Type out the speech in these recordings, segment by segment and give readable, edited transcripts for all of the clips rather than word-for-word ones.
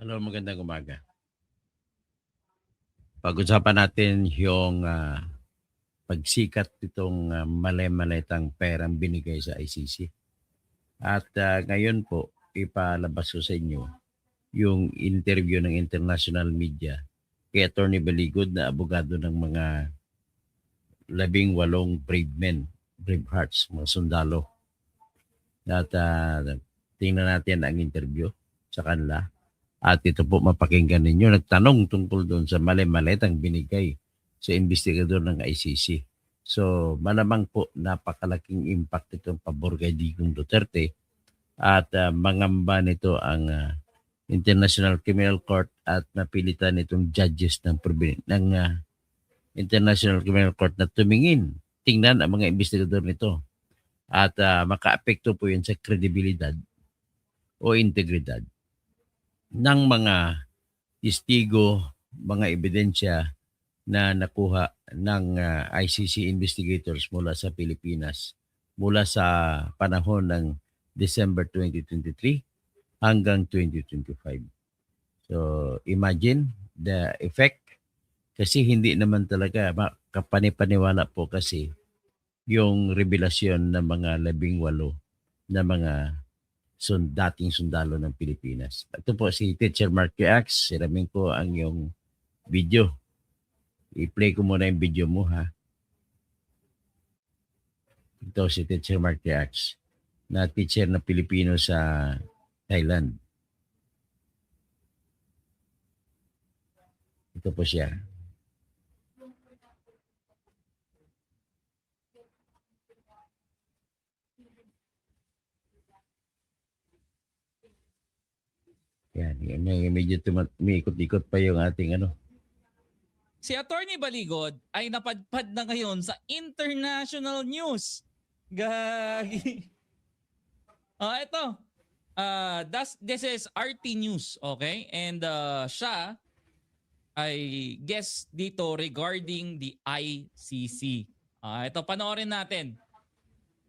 Hello, magandang umaga. Pag-usapan natin yung pagsikat nitong mali-malitang perang binigay sa ICC. At ngayon po, ipalabas ko sa inyo yung interview ng international media kay Attorney Baligod na abogado ng mga 18 brave men, brave hearts, mga sundalo. At tingnan natin ang interview sa kanila. At ito po mapakinggan ninyo. Nagtanong tungkol doon sa mali-malitang binigay sa investigador ng ICC. So malamang po napakalaking impact itong pabor kay Digong Duterte at mangamba nito ang International Criminal Court at napilitan itong judges ng International Criminal Court na tingnan ang mga investigador nito at makaapekto po yun sa kredibilidad o integridad ng mga testigo, mga ebidensya na nakuha ng ICC investigators mula sa Pilipinas mula sa panahon ng December 2023 hanggang 2025. So imagine the effect kasi hindi naman talaga kapanipaniwala po kasi yung revelasyon ng mga 18 na mga dating sundalo ng Pilipinas. Ito po si Teacher Mark X. Siramin ko ang yung video. I-play ko muna yung video mo ha. Ito si Teacher Mark X na teacher na Pilipino sa Thailand. Ito po siya. Yan, medyo umiikot-ikot pa yung ating ano. Si Attorney Baligod ay napadpad na ngayon sa international news. Gagi. Ito. This is RT News, okay? And siya ay guest dito regarding the ICC. Ito, panoorin natin.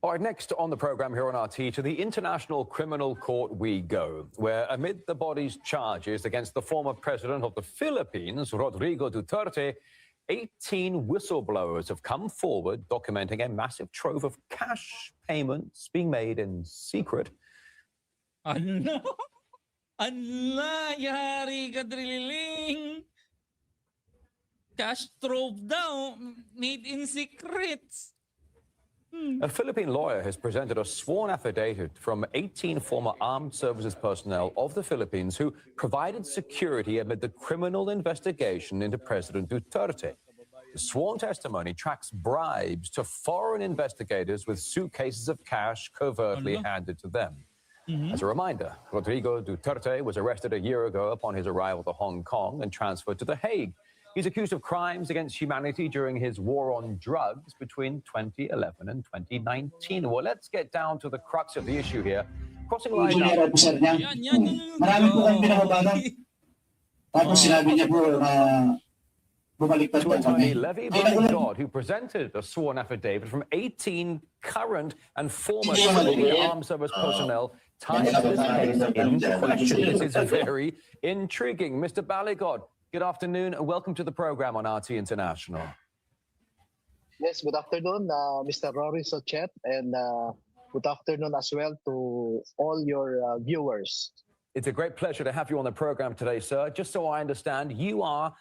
All right, next on the program here on RT, to the International Criminal Court we go, where amid the body's charges against the former president of the Philippines, Rodrigo Duterte, 18 whistleblowers have come forward documenting a massive trove of cash payments being made in secret. Ano? Yari ka drilling. Cash trove daw, made in secrets. A Philippine lawyer has presented a sworn affidavit from 18 former armed services personnel of the Philippines who provided security amid the criminal investigation into President Duterte. The sworn testimony tracks bribes to foreign investigators with suitcases of cash covertly handed to them. As a reminder, Rodrigo Duterte was arrested a year ago upon his arrival to Hong Kong and transferred to The Hague. He's accused of crimes against humanity during his war on drugs between 2011 and 2019. Well, let's get down to the crux of the issue here. Crossing lines now. Marami po kami pinababalan. Tapos sinabi niya po na bumaliktad po kami. Levy Baligod, who presented a sworn affidavit from 18 current and former Philippine armed service personnel tied to this case in question. This is very intriguing. Mr. Baligod, good afternoon and welcome to the program on RT International. Yes, good afternoon, Mr. Rory Sochet, and good afternoon as well to all your viewers. It's a great pleasure to have you on the program today, sir. Just so I understand, you are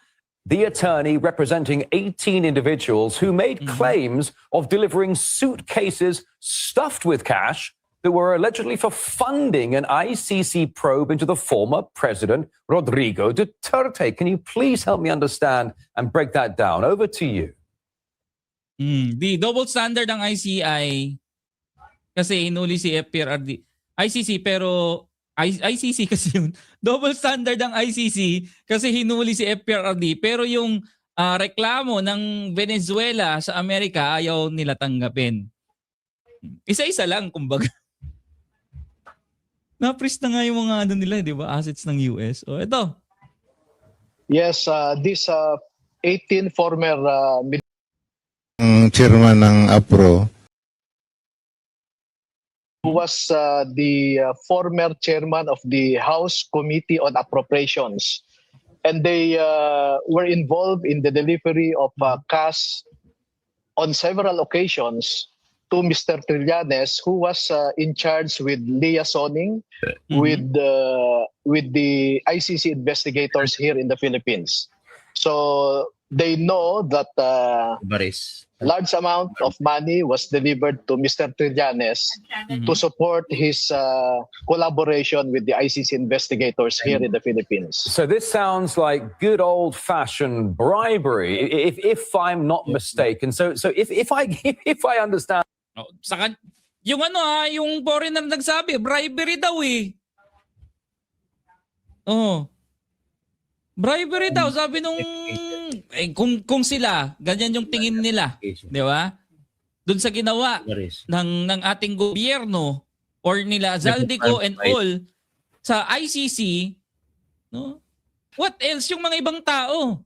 the attorney representing 18 individuals who made claims of delivering suitcases stuffed with cash that were allegedly for funding an ICC probe into the former president, Rodrigo Duterte. Can you please help me understand and break that down? Over to you. The double standard ng ICI kasi hinuli si FPRRD. ICC pero ICC kasi yun. Double standard ng ICC kasi hinuli si FPRRD pero yung reklamo ng Venezuela sa Amerika ayaw nila tanggapin. Isa-isa lang kumbaga. Na-freeze na nga yung mga ano nila, di ba? Assets ng US. O, ito. Yes, these 18 former chairman ng APRO who was the former chairman of the House Committee on Appropriations. And they were involved in the delivery of cash on several occasions to Mr. Trillanes, who was in charge with liaisoning with the ICC investigators here in the Philippines. So they know that Baris. large amount of money was delivered to Mr. Trillanes to support his collaboration with the ICC investigators here in the Philippines. So this sounds like good old-fashioned bribery, if I'm not mistaken. So if I understand. Oh, yung yung foreigner nagsabi, bribery daw eh. Oh. Bribery daw, sabi nung kung sila, ganyan yung tingin nila, di ba? Doon sa ginawa Baris. ng ating gobyerno or nila Zaldico and all sa ICC, no? What else yung mga ibang tao?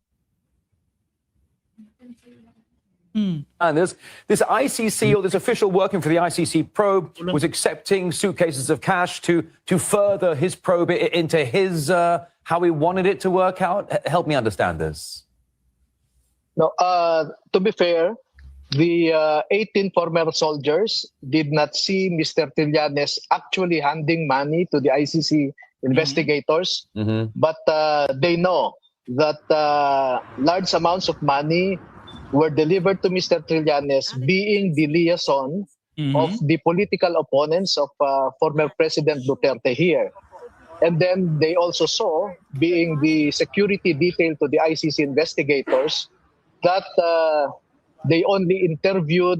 And this ICC or this official working for the ICC probe was accepting suitcases of cash to further his probe into his how he wanted it to work out. Help me understand this. No, to be fair, the 18 former soldiers did not see Mr. Trillanes actually handing money to the ICC investigators, but they know that large amounts of money were delivered to Mr. Trillanes, being the liaison of the political opponents of former President Duterte here. And then they also saw, being the security detail to the ICC investigators, that they only interviewed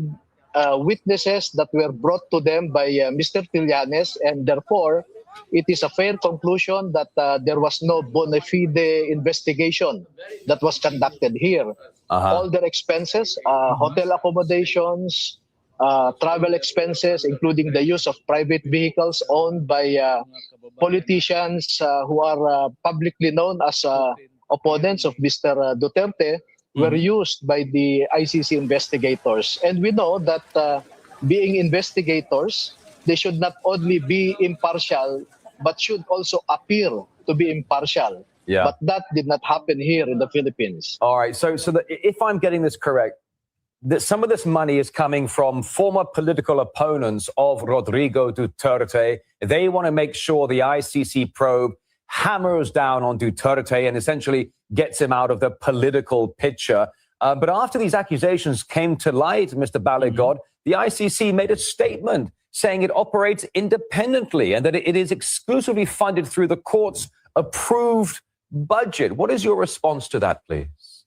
witnesses that were brought to them by Mr. Trillanes, and therefore it is a fair conclusion that there was no bona fide investigation that was conducted here. All their expenses, hotel accommodations, travel expenses, including the use of private vehicles owned by politicians who are publicly known as opponents of Mr. Duterte, were used by the ICC investigators. And we know that being investigators, they should not only be impartial, but should also appear to be impartial. Yeah. But that did not happen here in the Philippines. All right. So if I'm getting this correct, that some of this money is coming from former political opponents of Rodrigo Duterte. They want to make sure the ICC probe hammers down on Duterte and essentially gets him out of the political picture. But after these accusations came to light, Mr. Baligod, the ICC made a statement saying it operates independently and that it is exclusively funded through the court's approved budget. What is your response to that, please?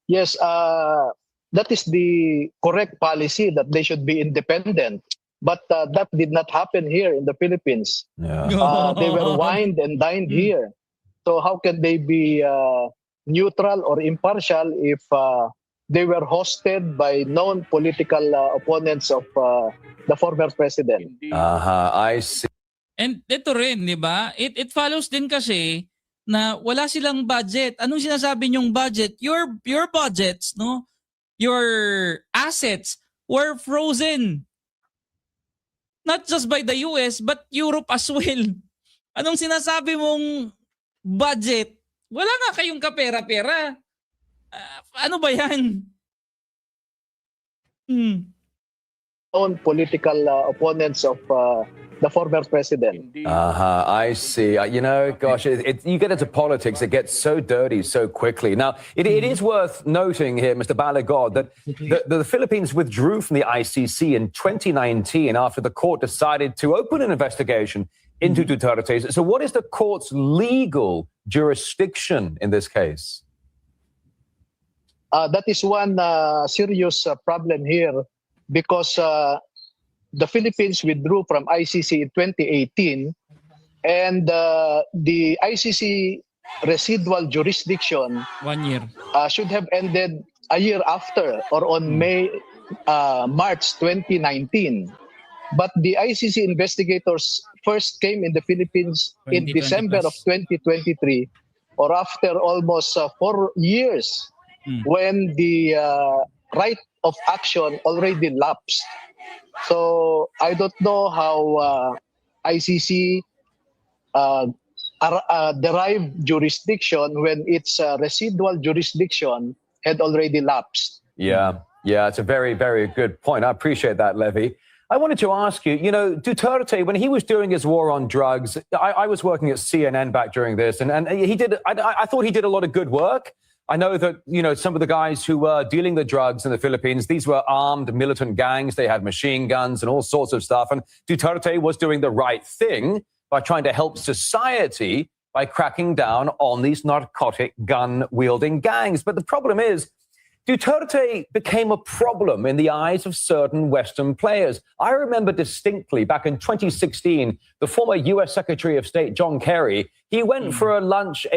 Yes, that is the correct policy, that they should be independent. But that did not happen here in the Philippines. Yeah. They were wined and dined here. So how can they be neutral or impartial if they were hosted by known political opponents of the former president? I see. And ito rin, di ba? It follows din kasi na wala silang budget. Anong sinasabi niyong budget? Your budgets, no? Your assets were frozen. Not just by the US, but Europe as well. Anong sinasabi mong budget? Wala nga kayong kapera-pera. Ano ba yan? Known political opponents of the former president. I see. You know, gosh, you get into politics, it gets so dirty so quickly. Now, it is worth noting here, Mr. Baligod, that the Philippines withdrew from the ICC in 2019 after the court decided to open an investigation into Duterte. So what is the court's legal jurisdiction in this case? That is one serious problem here, because the Philippines withdrew from ICC in 2018, and the ICC residual jurisdiction 1 year. should have ended a year after, or on March 2019. But the ICC investigators first came in the Philippines in 2020 December of 2023, or after almost 4 years, when the right of action already lapsed. So I don't know how ICC derived jurisdiction when its residual jurisdiction had already lapsed. Yeah, it's a very, very good point. I appreciate that, Levy. I wanted to ask you, Duterte, when he was doing his war on drugs, I was working at CNN back during this, and he did, I thought he did a lot of good work. I know that, some of the guys who were dealing the drugs in the Philippines, these were armed militant gangs. They had machine guns and all sorts of stuff. And Duterte was doing the right thing by trying to help society by cracking down on these narcotic gun-wielding gangs. But the problem is, Duterte became a problem in the eyes of certain Western players. I remember distinctly back in 2016, the former U.S. Secretary of State, John Kerry, he went for a lunch /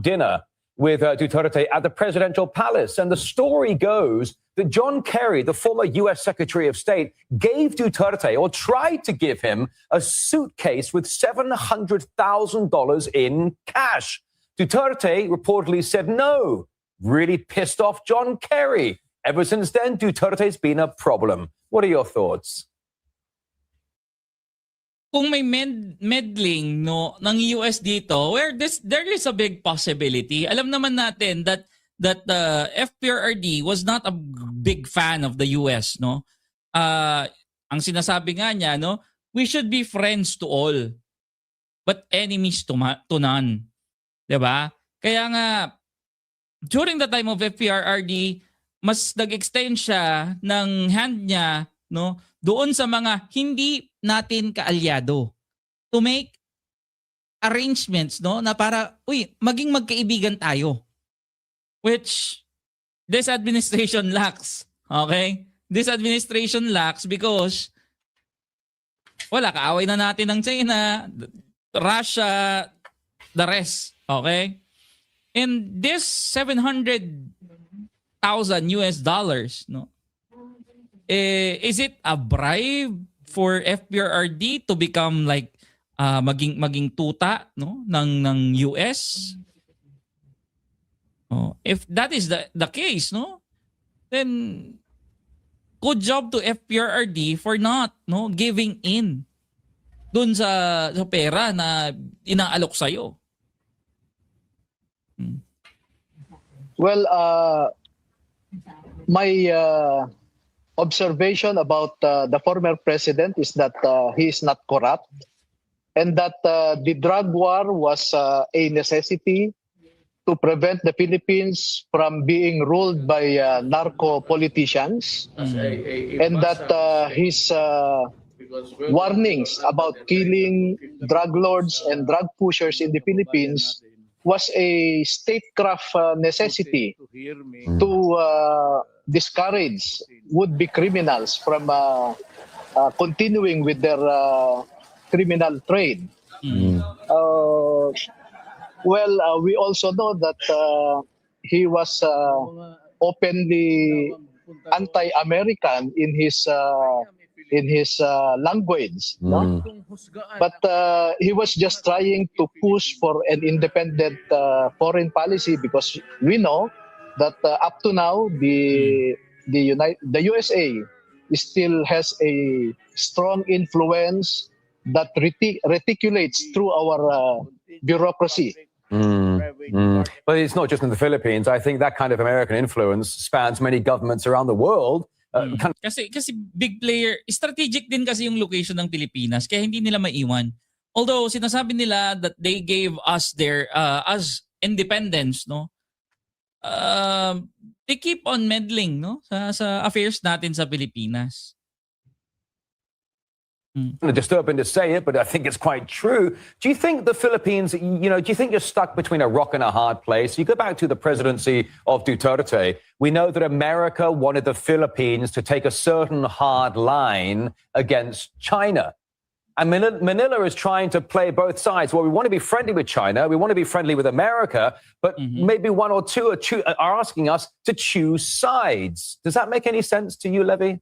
dinner with Duterte at the presidential palace. And the story goes that John Kerry, the former U.S. Secretary of State, gave Duterte, or tried to give him, a suitcase with $700,000 in cash. Duterte reportedly said no. Really pissed off John Kerry. Ever since then, Duterte's been a problem. What are your thoughts? Kung may meddling ng US dito, there is a big possibility. Alam naman natin that FPRRD was not a big fan of the US, no. Ang sinasabi nga niya, no, we should be friends to all, but enemies to none. 'Di ba? Kaya nga during the time of FPRRD, mas nag-extend siya ng hand niya, no, doon sa mga hindi natin kaalyado to make arrangements, no, na para maging magkaibigan tayo, which this administration lacks. Okay? This administration lacks because wala, kaaway na natin ng China, Russia, the rest. Okay? And this $700,000 no, is it a bribe for FPRRD to become like maging tuta, no, ng US? Oh, if that is the case, no, then good job to FPRRD for not, no, giving in dun sa pera na inaalok sa'yo. Well, my observation about the former president is that he is not corrupt, and that the drug war was a necessity to prevent the Philippines from being ruled by narco politicians, and that his warnings about killing drug lords and drug pushers in the Philippines was a statecraft necessity to discourage would-be criminals from continuing with their criminal trade. We also know that he was openly anti-American in his language, no? But he was just trying to push for an independent foreign policy, because we know that up to now the USA still has a strong influence that reticulates through our bureaucracy. But it's not just in the Philippines. I think that kind of American influence spans many governments around the world. Kasi big player, strategic din kasi yung location ng Pilipinas, kaya hindi nila maiwan. Although sinasabi nila that they gave us their as independence, no. They keep on meddling, no, sa affairs natin sa Pilipinas. Disturbing to say it, but I think it's quite true. Do you think the Philippines, do you think you're stuck between a rock and a hard place? You go back to the presidency of Duterte. We know that America wanted the Philippines to take a certain hard line against China. And Manila is trying to play both sides. Well, we want to be friendly with China. We want to be friendly with America. But maybe one or two are asking us to choose sides. Does that make any sense to you, Levy?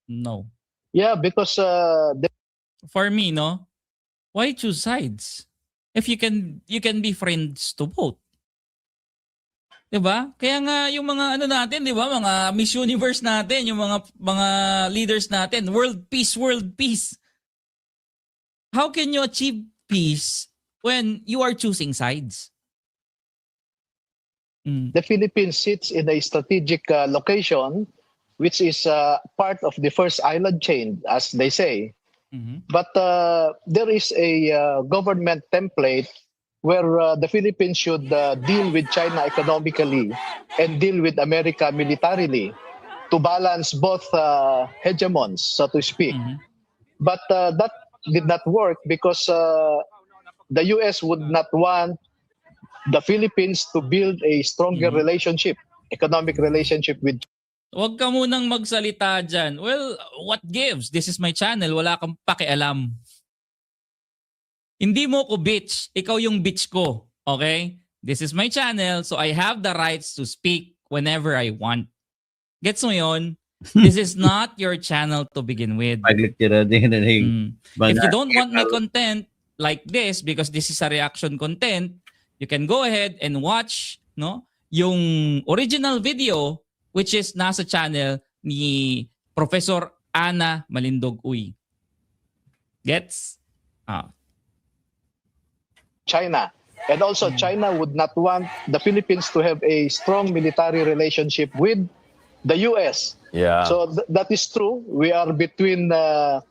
No. Yeah, because for me, no, why choose sides if you can be friends to both? 'Di ba? Kaya nga yung mga ano natin, 'di ba? Mga Miss Universe natin, yung mga leaders natin, world peace, world peace. How can you achieve peace when you are choosing sides? Mm. The Philippines sits in a strategic location, which is part of the first island chain, as they say. Mhm. But there is a government template where the Philippines should deal with China economically and deal with America militarily to balance both hegemons, so to speak. Mhm. But that did not work because the US would not want the Philippines to build a stronger Mhm. relationship, economic relationship with Huwag ka munang magsalita dyan. Well, what gives? This is my channel. Wala kang pakialam. Hindi mo ko bitch. Ikaw yung bitch ko. Okay? This is my channel, so I have the rights to speak whenever I want. Gets mo yun? This is not your channel to begin with. Pagtira din na yung If you don't want my content like this, because this is a reaction content, you can go ahead and watch yung original video, which is nasa channel ni Professor Ana Malindog Uy. Gets? China. And also, China would not want the Philippines to have a strong military relationship with the US. Yeah. So that is true. We are between the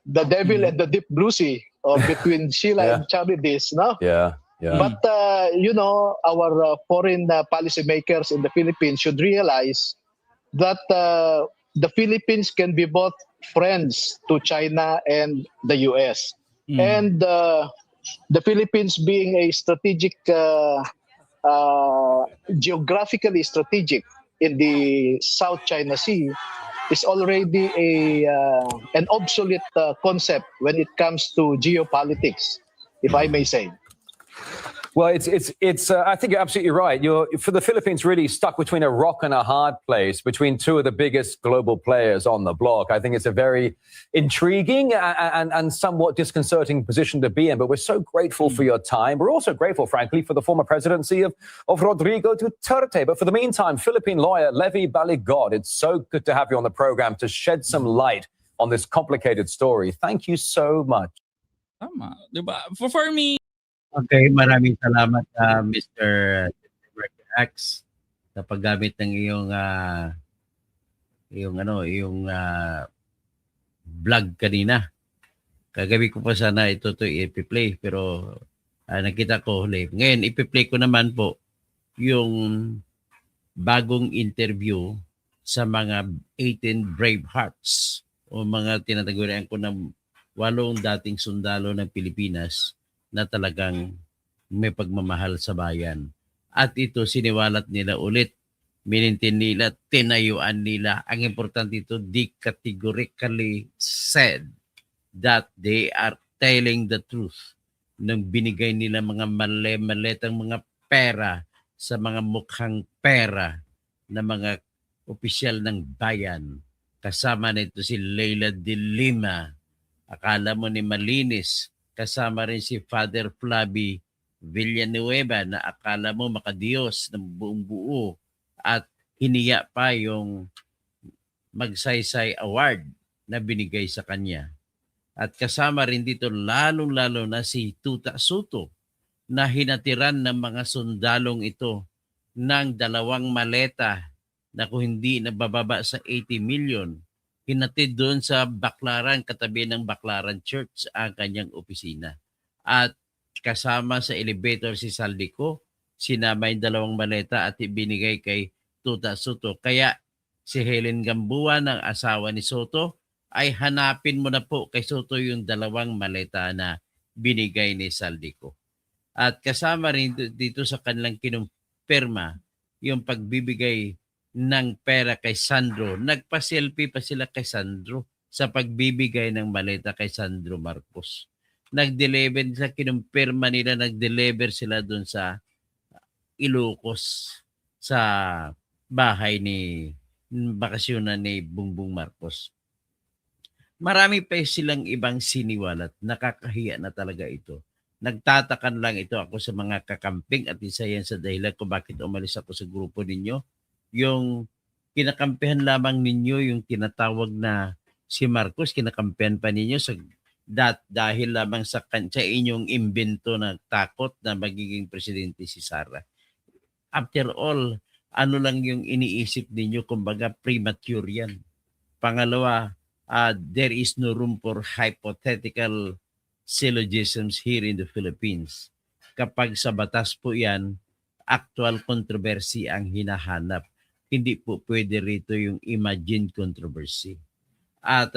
devil and the deep blue sea, or between Sheila Yeah. and Charidis, no? Yeah. Yeah. But our foreign policymakers in the Philippines should realize that the Philippines can be both friends to China and the US. And the Philippines being a strategic, geographically strategic in the South China Sea, is already an obsolete concept when it comes to geopolitics, if I may say. Well, it's. I think you're absolutely right. You're for the Philippines really stuck between a rock and a hard place, between two of the biggest global players on the block. I think it's a very intriguing and somewhat disconcerting position to be in. But we're so grateful for your time. We're also grateful, frankly, for the former presidency of Rodrigo Duterte. But for the meantime, Philippine lawyer Levi Baligod, it's so good to have you on the program to shed some light on this complicated story. Thank you so much. Tama. Diba? For me, Okay, maraming salamat Mr. X sa paggamit ng iyong vlog kanina. Kagabi ko pa sana ito i-play pero nakita ko huli. Ngayon i-play ko naman po yung bagong interview sa mga 18 brave hearts o mga tinatagurian ko ng 8 dating sundalo ng Pilipinas na talagang may pagmamahal sa bayan. At ito siniwalat nila ulit, minintin nila, tinayuan nila. Ang importante ito, they categorically said that they are telling the truth nang binigay nila mga maletang mga pera sa mga mukhang pera na mga opisyal ng bayan. Kasama nito si Leila de Lima. Akala mo ni malinis. Kasama rin si Father Flavi Villanueva na akala mo makadiyos ng buong buo at hiniya pa yung Magsaysay Award na binigay sa kanya. At kasama rin dito lalong-lalo na si Tuta Soto na hinatiran ng mga sundalong ito ng 2 maleta na kung hindi nabababa sa 80 million. Hinatid doon sa Baclaran, katabi ng Baclaran Church ang kanyang opisina. At kasama sa elevator si Saldico, sinama yung 2 maleta at ibinigay kay Tuta Soto. Kaya si Helen Gamboa ng asawa ni Soto ay hanapin mo na po kay Soto yung 2 maleta na binigay ni Saldico. At kasama rin dito sa kanilang kinumpirma yung pagbibigay ng pera kay Sandro. Nagpa-selfie pa sila kay Sandro sa pagbibigay ng maleta kay Sandro Marcos. Nag-deliver sa kinumpirma nila, nag-deliver sila doon sa Ilocos sa bahay ni bakasyonan ni Bongbong Marcos. Marami pa silang ibang siniwalat. Nakakahiya na talaga ito. Nagtatakan lang ito ako sa mga kakamping at isa yan sa dahilan kung bakit umalis ako sa grupo ninyo. Yung kinakampihan lamang ninyo, yung tinatawag na si Marcos, kinakampihan pa ninyo dahil lamang sa inyong imbento na takot na magiging presidente si Sara. After all, ano lang yung iniisip ninyo, kumbaga premature yan. Pangalawa, there is no room for hypothetical syllogisms here in the Philippines. Kapag sa batas po yan, actual controversy ang hinahanap. Hindi po pwede rito yung imagined controversy. At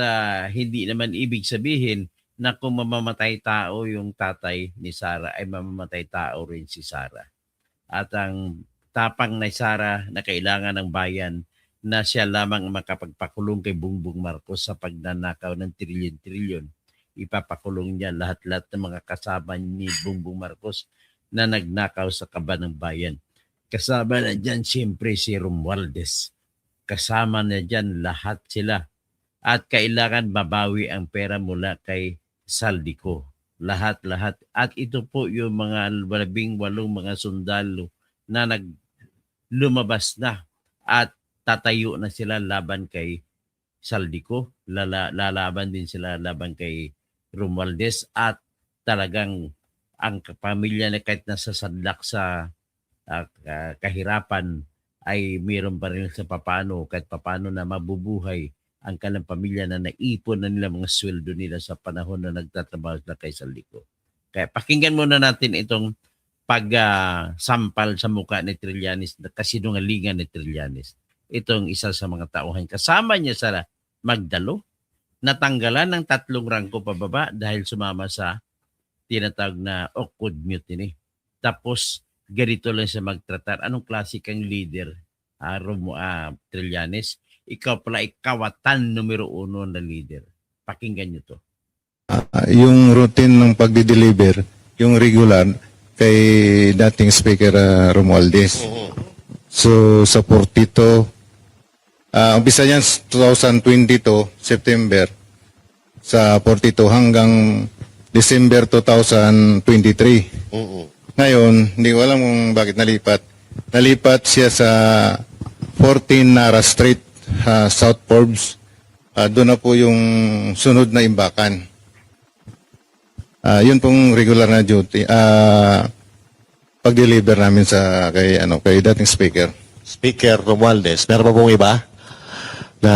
hindi naman ibig sabihin na kung mamamatay tao yung tatay ni Sara ay mamamatay tao rin si Sara. At ang tapang na Sara na kailangan ng bayan na siya lamang makapagpakulong kay Bongbong Marcos sa pagnanakaw ng trilyon-trilyon. Ipapakulong niya lahat-lahat ng mga kasama ni Bongbong Marcos na nagnakaw sa kaban ng bayan. Kasama na dyan siyempre si Romualdez. Kasama na dyan lahat sila. At kailangan mabawi ang pera mula kay Saldico. Lahat-lahat. At ito po yung mga 18 mga sundalo na lumabas na at tatayo na sila laban kay Saldico. Lalaban din sila laban kay Romualdez at talagang ang pamilya na kahit nasa sadlak sa kahirapan ay mayroon pa rin sa kahit papano na mabubuhay ang kanilang pamilya na naipon na nila mga sweldo nila sa panahon na nagtatrabaho sila kay Saldico. Kaya pakinggan muna natin itong pag-sampal sa mukha ni Trillanes, kasinungalingan ni Trillanes. Itong isa sa mga tauhan. Kasama niya sa Magdalo, natanggalan ng 3 rangko pababa dahil sumama sa tinatawag na awkward mutiny. Tapos, ganito lang siya magtratar. Anong klase kang leader, Trillanes? Ikaw pala ikawatan numero 1 na leader. Pakinggan nyo to. Yung routine ng pagdi-deliver, yung regular, kay dating Speaker Romualdez. So, sa 42, umpisa niyan 2022, September, sa 42 hanggang December 2023. Ngayon, hindi ko alam kung bakit nalipat. Nalipat siya sa 14 Nara Street, South Forbes. Doon na po yung sunod na imbakan. Yun pong regular na duty. Pag-deliver namin kay dating Speaker. Speaker Romualdez. Meron pa pong iba? Na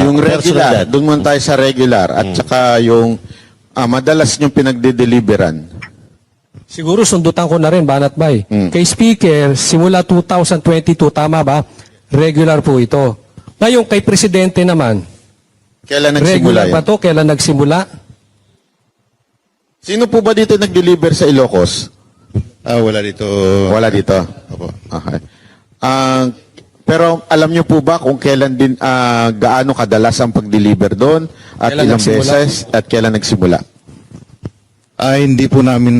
Yung regular, personalidad? doon muna tayo sa regular. At saka yung madalas yung pinagde-deliveran. Siguro sundutan ko na rin, Banat Bay. Mm. Kay Speaker, simula 2022, tama ba? Regular po ito. Ngayon, kay Presidente naman, Kailan nagsimula regular yan? ba to? Kailan nagsimula? Sino po ba dito nag-deliver sa Ilocos? Wala dito. Wala dito. Opo. Okay. Pero alam niyo po ba kung kailan din, gaano kadalas ang pag-deliver doon? At Kailan ilang nagsimula? beses? At kailan nagsimula? Hindi po namin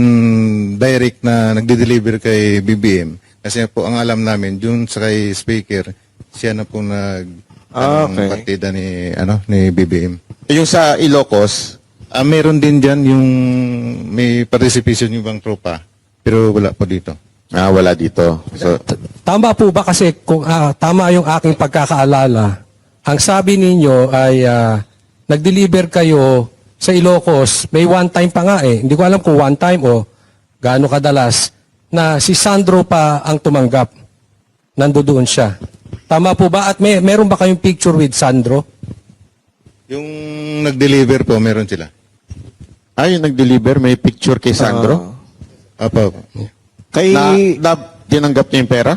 direct na nagde-deliver kay BBM. Kasi po ang alam namin, dun sa kay Speaker, siya na po Okay. partida ni BBM. Yung sa Ilocos, Meron din dyan yung may participation yung ibang tropa, pero wala po dito. wala dito. So, Tama po ba kasi kung tama yung aking pagkakaalala, ang sabi ninyo ay nag-deliver kayo sa Ilocos, may one time pa nga eh. Hindi ko alam kung one time o gaano kadalas na si Sandro pa ang tumanggap. Nandoon siya. Tama po ba? At meron ba kayong picture with Sandro? Yung nag-deliver po, meron sila. yung nag-deliver, may picture kay Sandro? Opo. Kay... Tinanggap niya yung pera?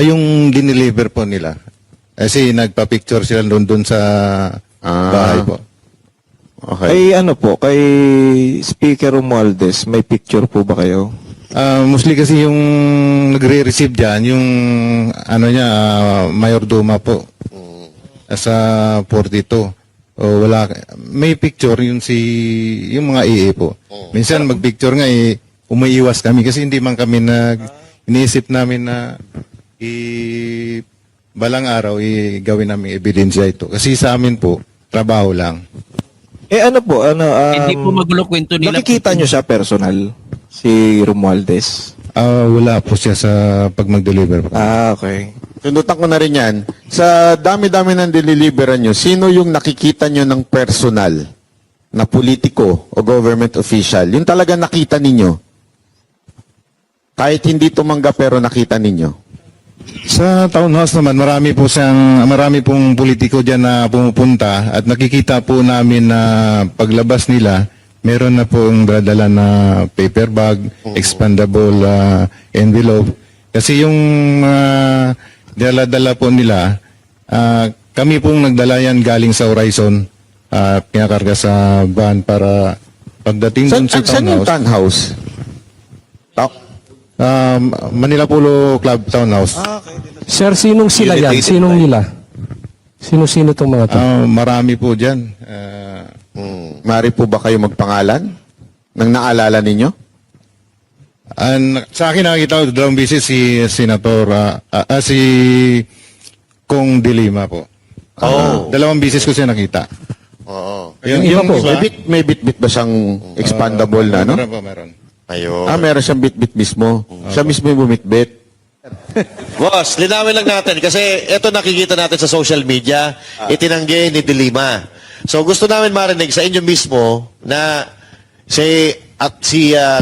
Yung dineliver po nila. Kasi nagpa-picture sila doon sa bahay po. Okay. Kay ano po, kay Speaker Romualdez, may picture po ba kayo? Mostly kasi yung nagre-receive dyan, yung mayordoma po. Sa 42. Wala. May picture yung mga EA po. Minsan mag-picture nga umiiwas kami kasi hindi man kami iniisip namin na balang araw gawin namin ebidensya ito. Kasi sa amin po, trabaho lang. ano po, Hindi po magulo kwento nila. nakikita nyo siya personal, si Romualdez? Wala po siya sa pag mag-deliver po. Okay. Tundutan ko na rin yan. Sa dami-dami ng diniliberan nyo, sino yung nakikita nyo ng personal na politiko o government official? Yung talaga nakita ninyo. Kahit hindi tumanggap pero nakita ninyo. Sa townhouse naman, marami pong politiko diyan na pumupunta at nakikita po namin na paglabas nila, meron na pong dadala na paper bag, expandable envelope. Kasi yung dala-dala po nila, kami pong nagdala yan galing sa Horizon, pinakarga sa van para pagdating dun sa Saan yung townhouse. townhouse? Manila Polo Club Townhouse. Sir, sinong sila yan? Sinong nila? Sino-sino itong mga to? Marami po dyan. Mari po ba kayo magpangalan? Nang naalala ninyo? Sa akin nakikita ko dalawang beses si Senator, si Kong De Lima po. Dalawang beses ko siya nakita. Oo. Yung iba po. May bit-bit ba siyang expandable na, no? Meron po, meron. Ayun. Meron siyang bit-bit mismo. Siya mismo yung bumit-bit. Boss, linawin lang natin kasi ito nakikita natin sa social media, itinanggi ni De Lima. So gusto namin marinig sa inyo mismo na si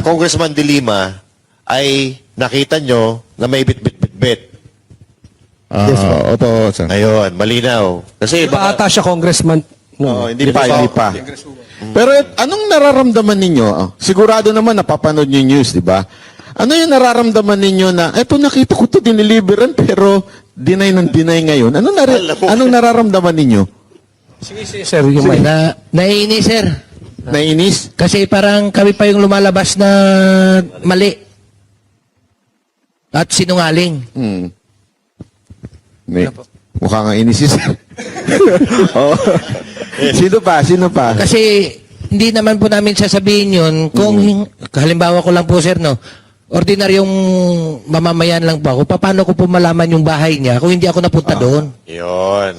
Congressman De Lima ay nakita nyo na may bit-bit-bit-bit. Opo, sir. Ayun, malinaw. Kasi Baka ata siya congressman. No. Hindi pa. Pero anong nararamdaman ninyo? Sigurado naman napapanood nyo yung news, di ba? Ano yung nararamdaman ninyo na, eto nakita ko to diniliberan pero deny ng deny ngayon. Anong nararamdaman ninyo? Sir, yung may... Naiinis, sir. Nainis? Kasi parang kami pa yung lumalabas na mali. At sinungaling. Mukha nga inis si sir. Oo. Sino pa? Kasi hindi naman po namin sasabihin yun kung halimbawa ko lang po, sir, no? Ordinaryong mamamayan lang po ako. Paano ko po malaman yung bahay niya kung hindi ako napunta doon? Yun.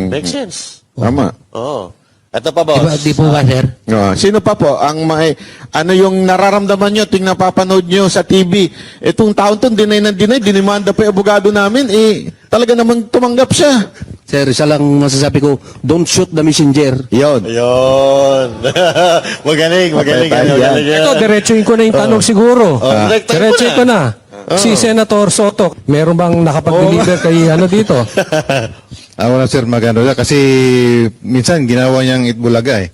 Makes sense. Tama. Oo. Ito pa, boss. Di po ba, sir? Sino pa po? Ano yung nararamdaman nyo tuwing napapanood nyo sa TV? Itong taon to, deny ng deny, dinimanda pa yung abogado namin, talaga namang tumanggap siya. Sir, isa lang masasabi ko, don't shoot the messenger. Yun. Ayun. magaling. Ito, diretsuin ko na yung tanong siguro. Diretsuin ko na. Si Senator Soto, meron bang nakapag-deliver kay dito? Wala sir, magano kasi minsan ginawa niyang Itbulaga eh.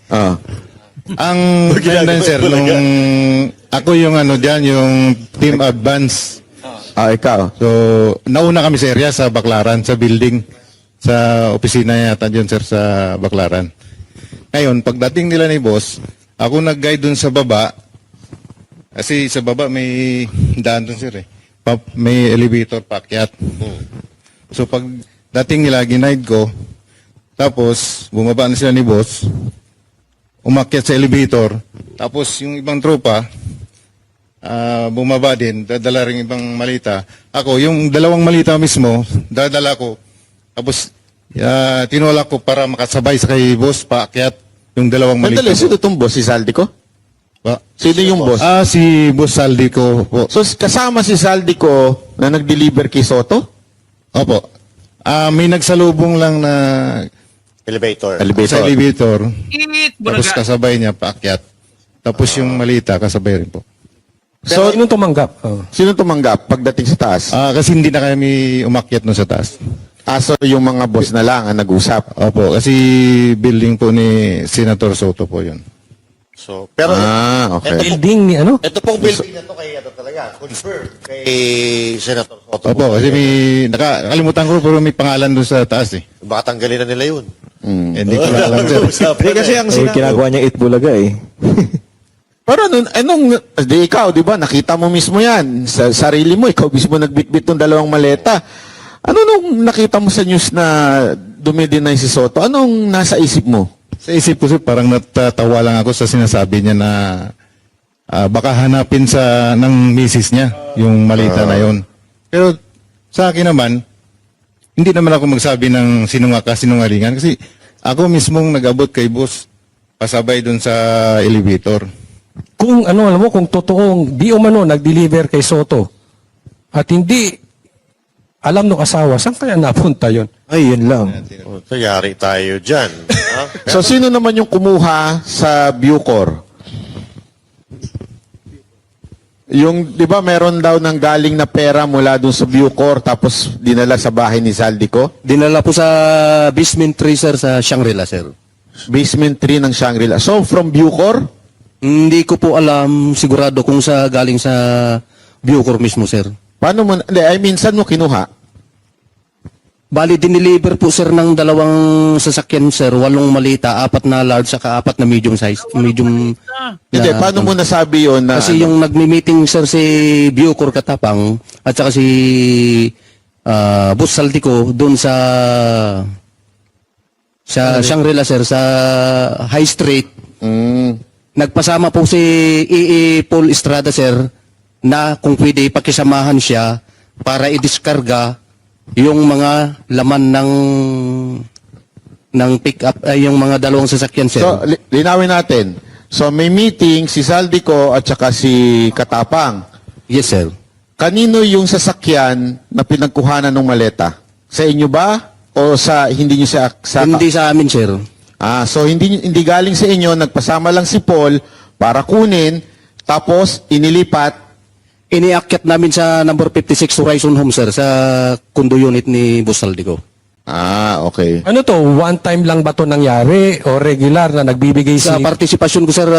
Ang ganda sir, nung ako yung dyan, yung team advance. Ikaw. So, nauna kami sa area sa Baclaran, sa building, sa opisina yata dyan sir sa Baclaran. Ngayon, pagdating nila ni boss, ako nag-guide dun sa baba, kasi sa baba may daan dun sir eh. May elevator paakyat. So, pag dating nila, ginaid ko, tapos bumaba na sila ni boss, umakyat sa elevator, tapos yung ibang tropa, bumaba din, dadala rin ibang malita. Ako, yung dalawang malita mismo, dadala ko, tapos tinulak ko para makasabay sa kay boss, paakyat yung dalawang malita. Sandali, sino itong boss? Si Saldico? Sino yung boss? Si Boss Saldico po. So, kasama si Saldico na nag-deliver kay Soto? Opo. May nagsalubong lang na Elevator. sa elevator, tapos kasabay niya paakyat. Tapos yung malita, kasabay rin po. So, sinong tumanggap? Sino tumanggap pagdating sa taas? Kasi hindi na kami umakyat no sa taas. So yung mga boss na lang ang nag-usap? Opo, kasi building po ni Senator Soto po yun. So, pero okay. Building ni ito pong building na to kay talaga, confirm kay Senator Soto. Opo, kasi nakalimutan ko pero may pangalan doon sa taas eh. Baka tanggalin na nila yun. Hindi ko na alam sir. Kasi ang ginagawa niya Itbulaga eh. Pero ikaw, di ba, nakita mo mismo yan. Sa sarili mo, ikaw mismo nagbitbit ng dalawang maleta. Ano nung nakita mo sa news na dumidinay si Soto? Anong nasa isip mo? Sa isip ko sir, parang natatawa lang ako sa sinasabi niya na baka hanapin ng misis niya yung malita na yon. Pero sa akin naman, hindi naman ako magsabi ng sinungalingan kasi ako mismong nag-abot kay boss Pasabay dun sa elevator. Kung ano, alam mo, kung totoong di umano nag-deliver kay Soto at hindi alam ng asawa, saan kaya napunta yon? Ay, yun lang. Oh, yari tayo dyan. Ha? So, sino naman yung kumuha sa Bucor? Yung, di ba, meron daw ng galing na pera mula dun sa Bucor tapos dinala sa bahay ni Zaldico? Dinala po sa basement 3, sir, sa Shangri-La, sir. Basement 3 ng Shangri-La. So, from Bucor? Hindi ko po alam sigurado kung sa galing sa Bucor mismo, sir. Paano mo, hindi, I mean, saan mo kinuha? Bali, diniliver po, sir, ng 2 sasakyan, sir. 8 malita, 4 na large, saka 4 na medium size. Medium. Hindi, paano mo nasabi yun na, Kasi yung nagmi-meeting, sir, si Bucor Katapang at saka si Boss Saltico doon sa Shangri-La, sir, sa High Street. Nagpasama po si E.E. Paul Estrada, sir, na kung pwede pakisamahan siya para i-diskarga yung mga laman ng pick-up, yung mga 2 sasakyan, sir. So, linawin natin. So, may meeting si Zaldico at saka si Katapang. Yes, sir. Kanino yung sasakyan na pinagkuhanan ng maleta? Sa inyo ba? O sa hindi nyo sa Hindi sa amin, sir. So hindi galing sa inyo, nagpasama lang si Paul para kunin, tapos inilipat. Iniakyat namin sa number 56 Horizon Home, sir, sa condo unit ni Boss Saldico. Okay. Ano to, one time lang ba to nangyari o regular na nagbibigay Sa si... partisipasyon ko, sir,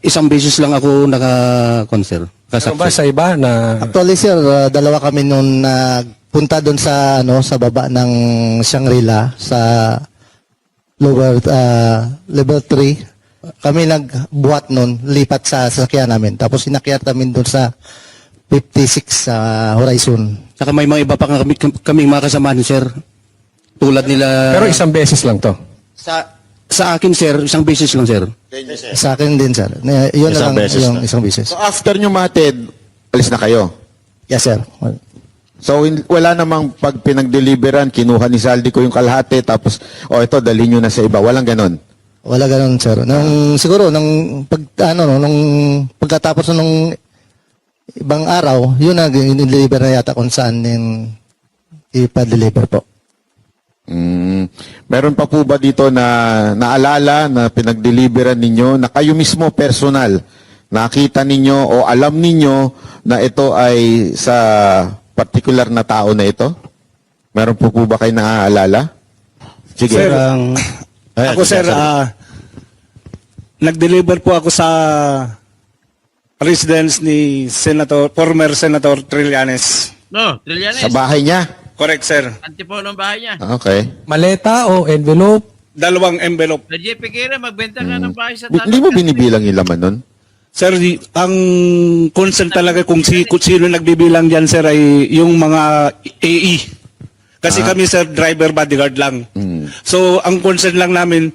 isang beses lang ako naka-concert. Ano ba sa iba na... Actually, sir, 2 kami noon nagpunta doon sa sa baba ng Shangri-La sa lower level 3. Kami nagbuhat noon, lipat sa sasakyan namin. Tapos inakyat namin doon sa 56 sa Horizon. Saka may mga iba pa kami mga kasamahan, sir. Tulad nila... Pero isang beses lang to. Sa akin, sir, isang beses lang, sir. Sa akin din, sir. Yun Isang lang beses yung lang. isang beses. So after nyo matid, alis na kayo. Yes, sir. So wala namang pag pinag-deliveran, kinuha ni Zaldico yung kalahati, tapos, ito, dalhin nyo na sa iba. Walang ganon. Wala ganun, sir. Siguro, nung pagkatapos nung ibang araw, yun na, in-deliver na yata kung saan yung ipa-deliver po. Meron pa po ba dito na naalala na pinag-deliveran ninyo na kayo mismo personal, nakita ninyo o alam ninyo na ito ay sa particular na tao na ito? Meron po ba kayo naaalala? Sige. Sir, ako, sir, nag-deliver po ako sa residence ni former Senator Trillanes. No, Trillanes. Sa bahay niya? Correct, sir. Antipo ng bahay niya. Okay. Maleta o envelope? 2 envelope. Sa JP Kira, magbenta ka ng bahay sa Hindi mo binibilang yung laman nun? Sir, ang concern talaga kung sino nagbibilang dyan, sir, ay yung mga AE. Kasi kami, sir, driver bodyguard lang. So, ang concern lang namin,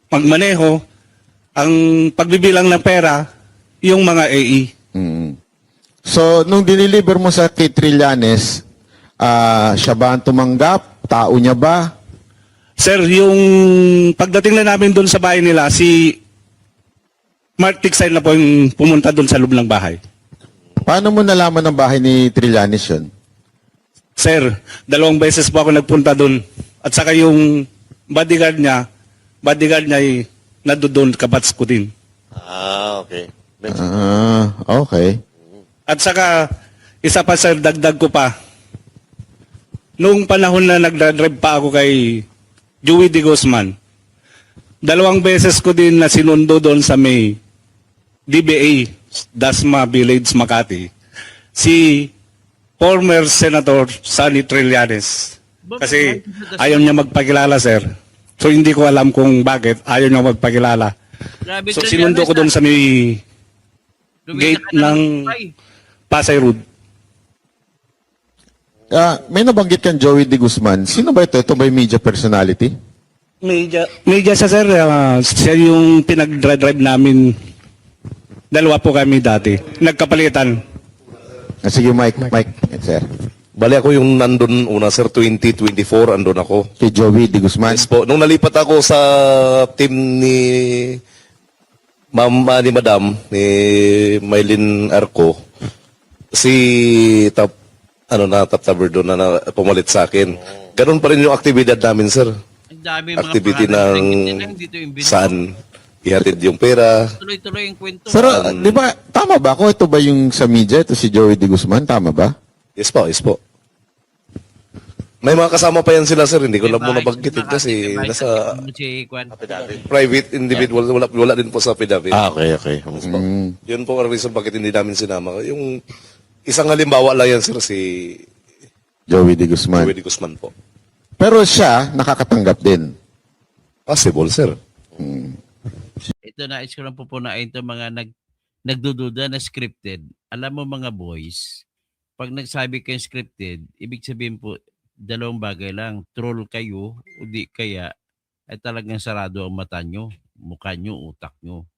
magmaneho, ang pagbibilang ng pera, yung mga AE. So, nung diniliver mo sa kay Trillanes, siya ba ang tumanggap? Tao niya ba? Sir, yung pagdating na namin doon sa bahay nila, si Mark Tiksay na po yung pumunta doon sa loob ng bahay. Paano mo nalaman ng bahay ni Trillanes yun? Sir, 2 beses po ako nagpunta doon. At saka yung bodyguard niya ay nadoon kabats ko din. Okay. Okay. At saka, isa pa, sir, dagdag ko pa. Noong panahon na nagdadrive pa ako kay Joey De Guzman, 2 beses ko din na sinundo doon sa may DBA, Dasma Village, Makati, si former Senator Sonny Trillanes. Kasi ayaw niya magpakilala, sir. So hindi ko alam kung bakit ayaw niya magpakilala. Grabe, So sinundo ko doon sa may gate ng Pasay Road. May nabanggit kang Joey De Guzman. Sino ba ito? Ito ba yung media personality? Media siya, sir. Siya yung pinag-drive namin. 2 po kami dati. Nagkapalitan. Sige, Mike, sir. Bali ako yung nandun una, sir, 2024, andun ako. Kay Joey De Guzman. Yes po. Nung nalipat ako sa team ni ni Madam, ni Maylin Arco, si top Taberdo na pumalit sa akin. Ganun pa rin yung aktibidad namin, sir. Ang dami mga Activity pangalan ng lang dito yung saan ihatid yung pera. Tuloy-tuloy yung kwento. Pero, di ba, tama ba ako? Ito ba yung sa media? Ito si Joey De Guzman? Tama ba? Yes po, yes po. May mga kasama pa yan sila, sir. Hindi ko lang muna bagkitin kasi nasa Si Kwan. private individual. Wala din po sa affidavit. Okay. Yun po ang reason bakit hindi namin sinama. Yung isang halimbawa lang yan, sir, si Joey De Guzman. Joey De Guzman po. Pero siya, nakakatanggap din. Possible, sir. Ito nais ko lang pupunain ito mga nagdududa na scripted. Alam mo mga boys, pag nagsabi kayo scripted, ibig sabihin po, dalawang bagay lang. Troll kayo o di kaya ay talagang sarado ang mata nyo, mukha nyo, utak nyo.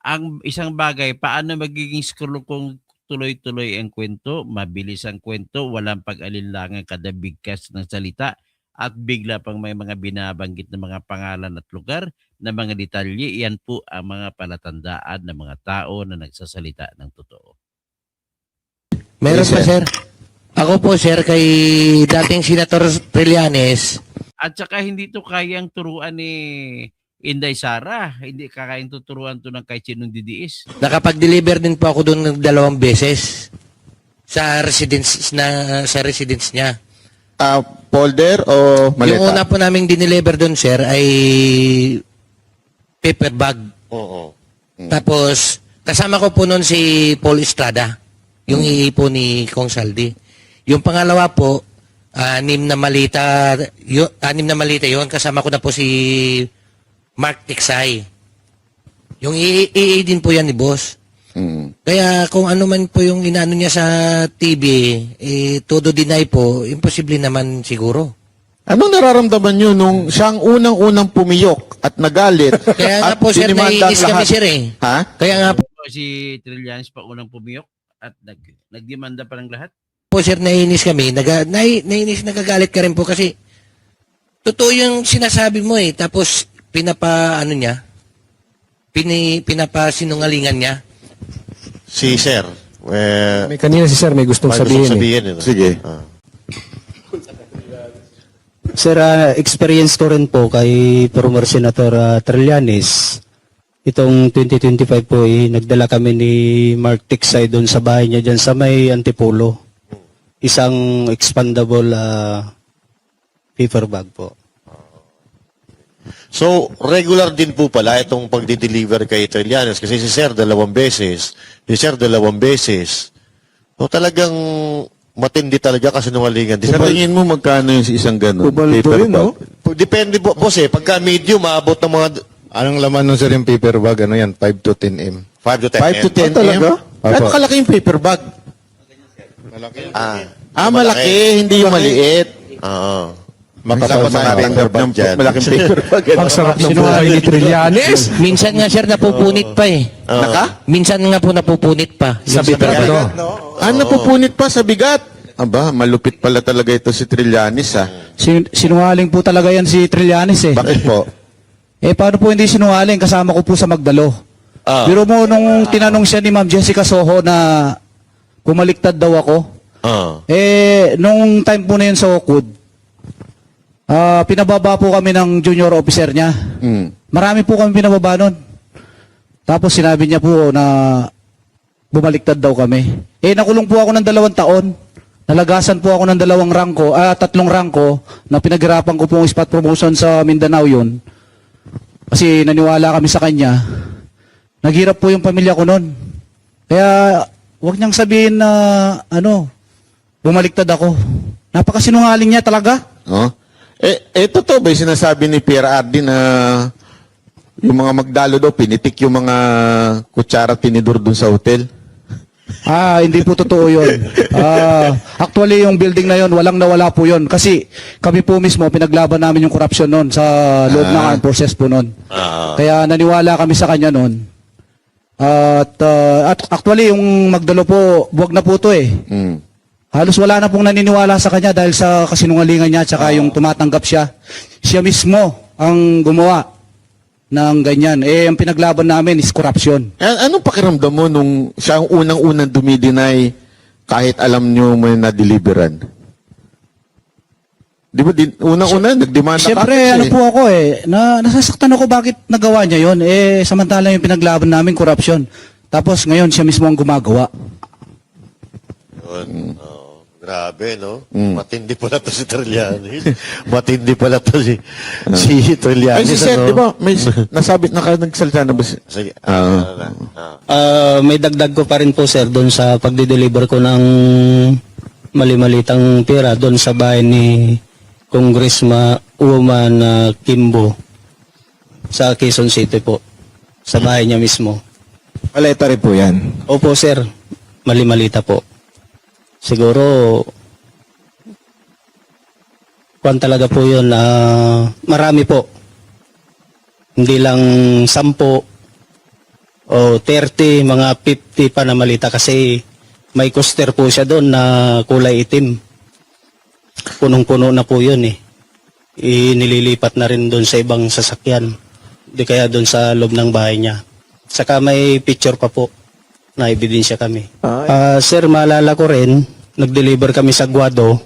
Ang isang bagay, paano magiging scroll kung tuloy-tuloy ang kwento, mabilis ang kwento, walang pag-alinlangan kada bigkas ng salita, at bigla pang may mga binabanggit na mga pangalan at lugar na mga detalye, yan po ang mga palatandaan ng mga tao na nagsasalita ng totoo. Meron pa, sir. Ako po, sir, kay dating Senator Trillanes. At saka hindi to kayang turuan ni Inday Sara. Hindi kayang tuturuan to ng kahit sinong didiis. Nakapag-deliver din po ako doon ng 2 beses sa residence niya. Folder o maleta? Yung una po naming dineliver doon, sir, ay paper bag. Oo. Tapos, kasama ko po noon si Paul Estrada, yung iipo ni Kong Saldi. Yung pangalawa po, 6 na malita yun. Kasama ko na po si Mark Tiksay. Yung II din po yan ni boss. Kaya kung ano man po yung inaano niya sa TV, todo deny po, imposible naman siguro. Anong nararamdaman nyo nung siyang unang-unang pumiyok at nagalit? Kaya nga at po, sir, dinimanda ang naiinis kami, lahat? sir, eh. Ha? Kaya nga po, Si Trillanes pa unang pumiyok at nagdemanda pa ng lahat. sir, naiinis kami. Nagagalit ka rin po kasi totoo yung sinasabi mo eh. Tapos, pinapasinungalingan niya. Si sir. May kanina si sir may gustong sabihin. Sige. Sir, experience ko rin po kay former Senator Trillanes. Itong 2025 po, nagdala kami ni Mark Tiksay doon sa bahay niya dyan sa may Antipolo. Isang expandable paper bag po. So, regular din po pala itong pagdi-deliver kay Trillanes kasi si sir 2 beses, si sir 2 beses. So, talagang matindi talaga kasi nungalingan. Sa tingin mo magkano yung isang ganun? Paper bag? Depende po, boss eh. Pagka medium, maabot ng mga Anong laman nun sir yung paper bag? Ano yan? 5 to 10 M? 5 to 10 5 to 10 M. talaga? Opo. Ano kalaki yung paper bag? Malaki, hindi yung maliit. Oo. Makapal sa paper bag dyan. Malaking paper bag. Ang sarap ng buhay ni Trillanes. Minsan nga, sir, napupunit pa eh. Minsan nga po napupunit pa. Sa paper bag. Napupunit pa sa bigat. Aba, malupit pala talaga ito si Trillanes Sinungaling po talaga yan si Trillanes eh. Bakit po? Paano po hindi sinungaling? Kasama ko po sa Magdalo. Biro mo nung tinanong siya ni Ma'am Jessica Soho na bumaliktad daw ako. Nung time po na yun sa Oakwood, pinababa po kami ng junior officer niya. Marami po kami pinababa nun. Tapos sinabi niya po na bumaliktad daw kami. Nakulong po ako ng 2 taon. Nalagasan po ako ng 3 rangko na pinaghirapan ko po ang spot promotion sa Mindanao yun. Kasi naniwala kami sa kanya. Naghirap po yung pamilya ko noon. Kaya wag niyang sabihin na bumaliktad ako. Napakasinungaling niya talaga. Totoo ba yung sinasabi ni Pierre Ardi na yung mga Magdalo daw, pinitik yung mga kutsara tinidor dun sa hotel? Hindi po totoo yun. Actually, yung building na yun, walang nawala po yun. Kasi kami po mismo, pinaglaban namin yung corruption noon sa loob ng armed forces po noon. Kaya naniwala kami sa kanya noon. At actually, yung Magdalo po, buwag na po to eh. Halos wala na pong naniniwala sa kanya dahil sa kasinungalingan niya at saka yung tumatanggap siya. Siya mismo ang gumawa ng ganyan. Ang pinaglaban namin is corruption. Anong pakiramdam mo nung siya ang unang-unang dumideny kahit alam nyo may na-deliveran? Di ba, unang-una, nagdemanda ka? Siyempre, ano po ako nasasaktan ako bakit nagawa niya yon. Samantala yung pinaglaban namin, corruption. Tapos ngayon, siya mismo ang gumagawa. Yun. Oh, grabe, no? Matindi pala to si Trillanes. Matindi pala to si Trillanes. Ay, si Seth, di ba, may nasabi, nagsalita na ba? Sige. May dagdag ko pa rin po sir doon sa pagde-deliver ko ng mali-malitang pera doon sa bahay ni Congresswoman Kimbo sa Quezon City po. Sa bahay niya mismo. Maleta rin po yan. Opo sir, mali-malita po. Siguro kwan talaga po yun, marami po. Hindi lang 10 o 30, mga 50 pa na malita kasi may coaster po siya doon na kulay itim. Punong-puno na po yun Nililipat na rin doon sa ibang sasakyan. Di kaya doon sa loob ng bahay niya. Saka may picture pa po na ebidensya kami. Sir, maalala ko rin, nag-deliver kami sa Guado.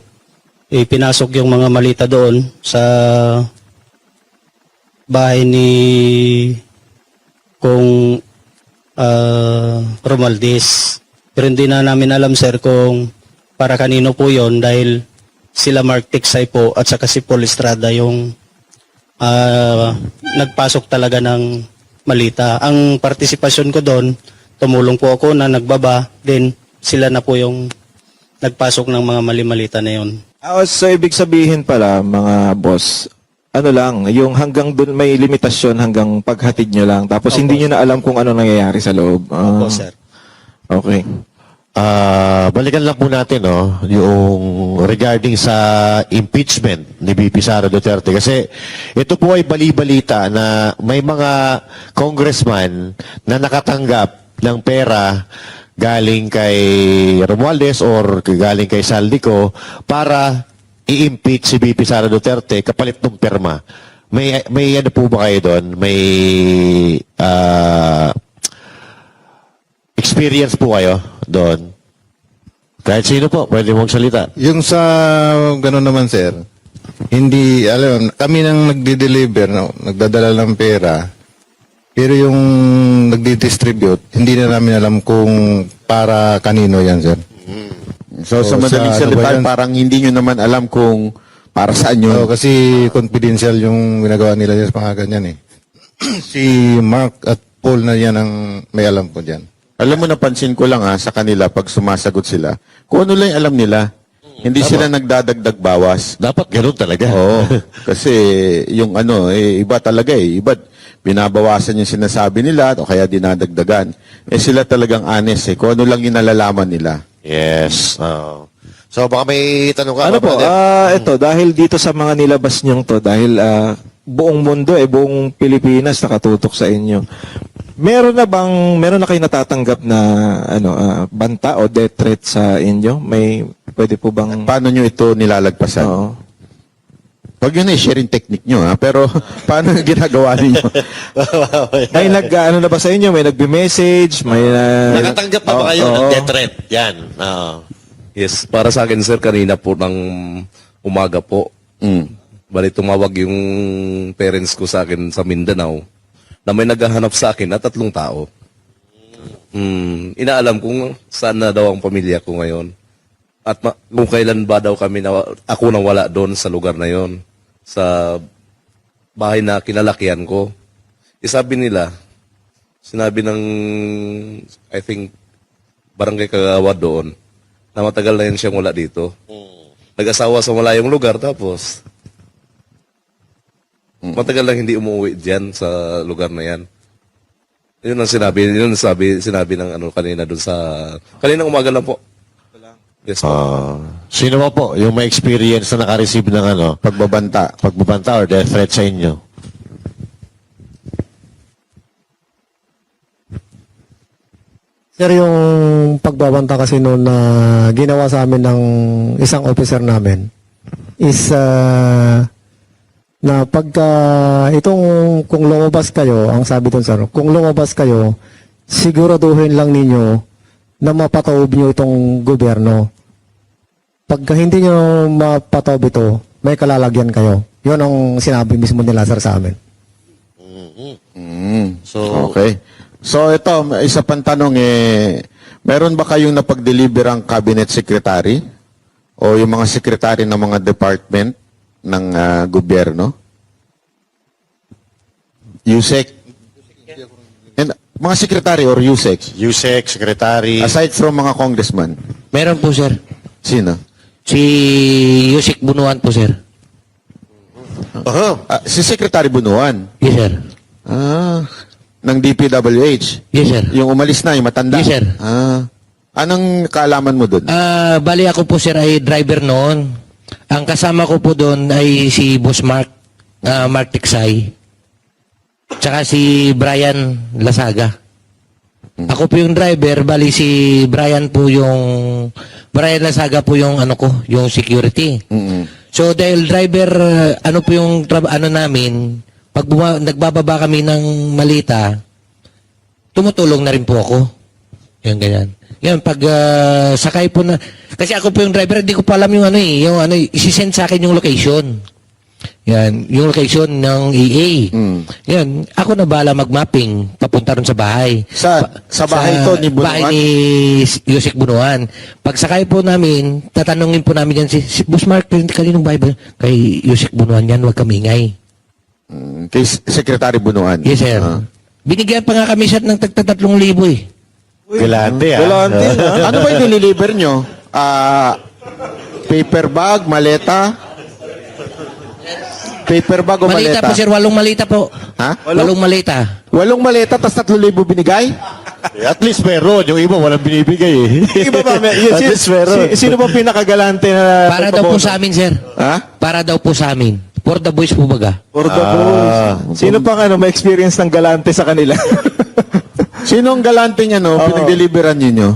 Pinasok yung mga malita doon sa bahay ni Kung Romualdez. Pero hindi na namin alam, sir, kung para kanino po yon dahil sila Mark Tiksay po at saka si Paul Estrada yung nagpasok talaga ng malita. Ang partisipasyon ko doon, tumulong po ako na nagbaba, then sila na po yung nagpasok ng mga mali-malita na yun. So, ibig sabihin pala, mga boss, ano lang, yung hanggang doon may limitasyon hanggang paghatid nyo lang. Tapos Opo, hindi nyo na alam kung ano nangyayari sa loob. Opo, sir. Okay. Balikan lang po natin, no, yung regarding sa impeachment ni VP Sara Duterte. Kasi ito po ay bali-balita na may mga congressman na nakatanggap ng pera galing kay Romualdez or galing kay Saldico para i-impeach si VP Sara Duterte kapalit ng perma. May ano po ba kayo doon? May experience po kayo doon? Kahit sino po, pwede mong salita. Yung sa gano'n naman, sir, hindi, alam, kami nang nagdi-deliver, no, nagdadala ng pera, pero yung nagdi-distribute, hindi na namin alam kung para kanino yan, sir. So, sa madaling salita, parang hindi nyo naman alam kung para saan yun. Kasi confidential yung ginagawa nila sa mga ganyan Si Mark at Paul na yan ang may alam po dyan. Alam mo, napansin ko lang sa kanila pag sumasagot sila, kung ano lang yung alam nila. Hindi sila nagdadagdag bawas. Dapat ganoon talaga. Oo. Kasi yung iba talaga Iba, binabawasan yung sinasabi nila o kaya dinadagdagan. Sila talagang honest kung ano lang yung nalalaman nila. Yes. So baka may tanong ka. Ano po, ito, dahil dito sa mga nilabas niyong to, dahil buong mundo, buong Pilipinas nakatutok sa inyo. Meron na kayo natatanggap na banta o death threat sa inyo? May pwede po bang Paano nyo ito nilalagpasan? Oo. Pag yun sharing technique nyo pero paano yung ginagawa ninyo? May na ba sa inyo? May nagbi-message? May Nakatanggap na ba kayo ng death threat? Yan. Yes, para sa akin sir, kanina po ng umaga po. Bali tumawag yung parents ko sa akin sa Mindanao na may naghahanap sa akin na 3 tao. Inaalam kung saan na daw ang pamilya ko ngayon. At kung kailan ba daw kami ako nang wala doon sa lugar na yon, sa bahay na kinalakihan ko. Sinabi ng, I think, barangay Kagawad doon, na matagal na yun siyang wala dito. Nag-asawa sa malayong lugar, tapos matagal lang hindi umuwi diyan sa lugar na yan. Yun ang sinabi ng kanina doon sa kaninang umaga lang po. Yes po. Sino po yung may experience na naka-receive ng pagbabanta or death threat sa inyo? Sir, yung pagbabanta kasi noon na ginawa sa amin ng isang officer namin is na pagka itong kung lumabas kayo, ang sabi doon sir, kung lumabas kayo, siguraduhin lang ninyo na mapataob nyo itong gobyerno. Pagka hindi nyo mapataob ito, may kalalagyan kayo. Yun ang sinabi mismo nila sir sa amin. So, Okay. So ito, isa pang tanong meron ba kayong napag-deliver ang cabinet secretary o yung mga secretary ng mga department ng gobyerno? USEC? And, mga secretary or USEC? USEC, secretary. Aside from mga congressman? Meron po, sir. Sino? Si Yusik Bunuan po, sir. Si Secretary Bunuan? Yes, sir. Ng DPWH? Yes, sir. Yung umalis na, yung matanda? Yes, sir. Anong kaalaman mo dun? Bali ako po, sir, ay driver noon. Ang kasama ko po doon ay si Boss Mark, Mark Tiksay. Tsaka si Brian Lasaga. Ako po yung driver, bali si Brian Lasaga po yung yung security. So dahil driver, ano po yung namin, pag nagbababa kami ng malita, tumutulong na rin po ako. Yan, ganyan. Yan, pag sakay po na, kasi ako po yung driver, hindi ko pa alam yung isi-send sa akin yung location. Yan, yung location ng EA. Yan, ako na bahala mag-mapping, papunta rin sa bahay. Sa bahay to ni Bunuan? Bahay ni Yusik Bunuan. Pag sakay po namin, tatanungin po namin yan, si Boss Mark, kaninong bahay ba? Kay Yusik Bunuan yan, huwag kamingay. Kay Secretary Bunuan? Yes, sir. Binigyan pa nga kami siya ng tagta 3,000 eh. Galante, Ano ba yung deliver nyo? Paper bag, maleta? Paper bag o Malita maleta? po, sir. 8 malita po. Ha? 8 malita. 8 maleta, tas 3,000 binigay? At least meron. Yung iba walang binibigay eh. Iba ba? At least meron. Sino ba pinakagalante na Para daw po sa amin, sir. Ha? Para daw po sa amin. For the boys po baga. For the boys. Sino pang may experience ng galante sa kanila? Sino ang galante niya, pinag-deliveran ninyo?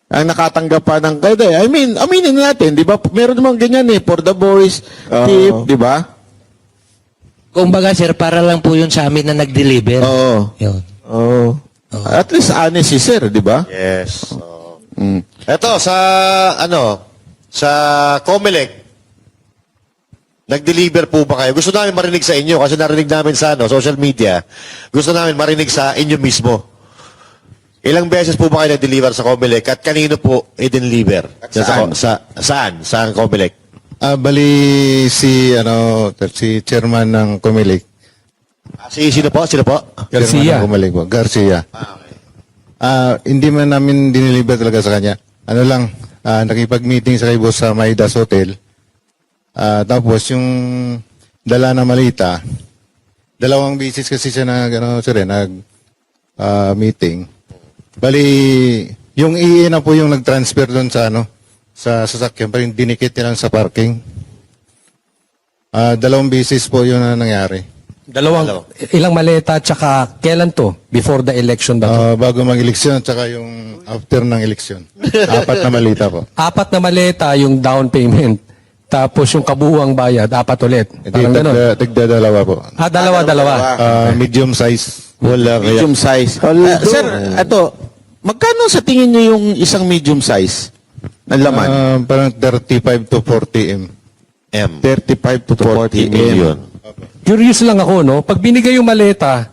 Ang nakatanggap pa ng I mean, aminin natin, di ba? Meron naman ganyan for the boys, tip, di ba? Kung baga, sir, para lang po yun sa amin na nag-deliver. Oo. Yun. At least honest si sir, di ba? Yes. Eto, sa Comelec, nag-deliver po ba kayo? Gusto namin marinig sa inyo kasi narinig namin sa social media. Gusto namin marinig sa inyo mismo. Ilang beses po ba kayo nag-deliver sa Comelec at kanino po i-deliver? Saan? Saan? Saan Comelec? Bali si chairman ng Comelec. Sino po? Garcia. Chairman ng Comelec po, Garcia. Hindi man namin dineliver talaga sa kanya. Nakipag-meeting sa kay boss sa Maidas Hotel. Tapos yung dala na malita, 2 beses kasi siya meeting. Bali, yung EA na po yung nag-transfer doon sa sasakyan, pa yung dinikit nila sa parking. 2 beses po yun na nangyari. Ilang maleta, tsaka kailan to? Before the election ba to? Bago mag-eleksyon, tsaka yung after ng eleksyon. 4 na malita po. 4 na maleta yung down payment. Tapos yung kabuuang bayad, 4 ulit. Parang ganun. Tigda-2 po. Dalawa. Medium size. Medium size. Sir, magkano sa tingin nyo yung isang medium size na laman? Parang 35 to 40 M. 35 to 40 million. Curious lang ako, no? Pag binigay yung maleta,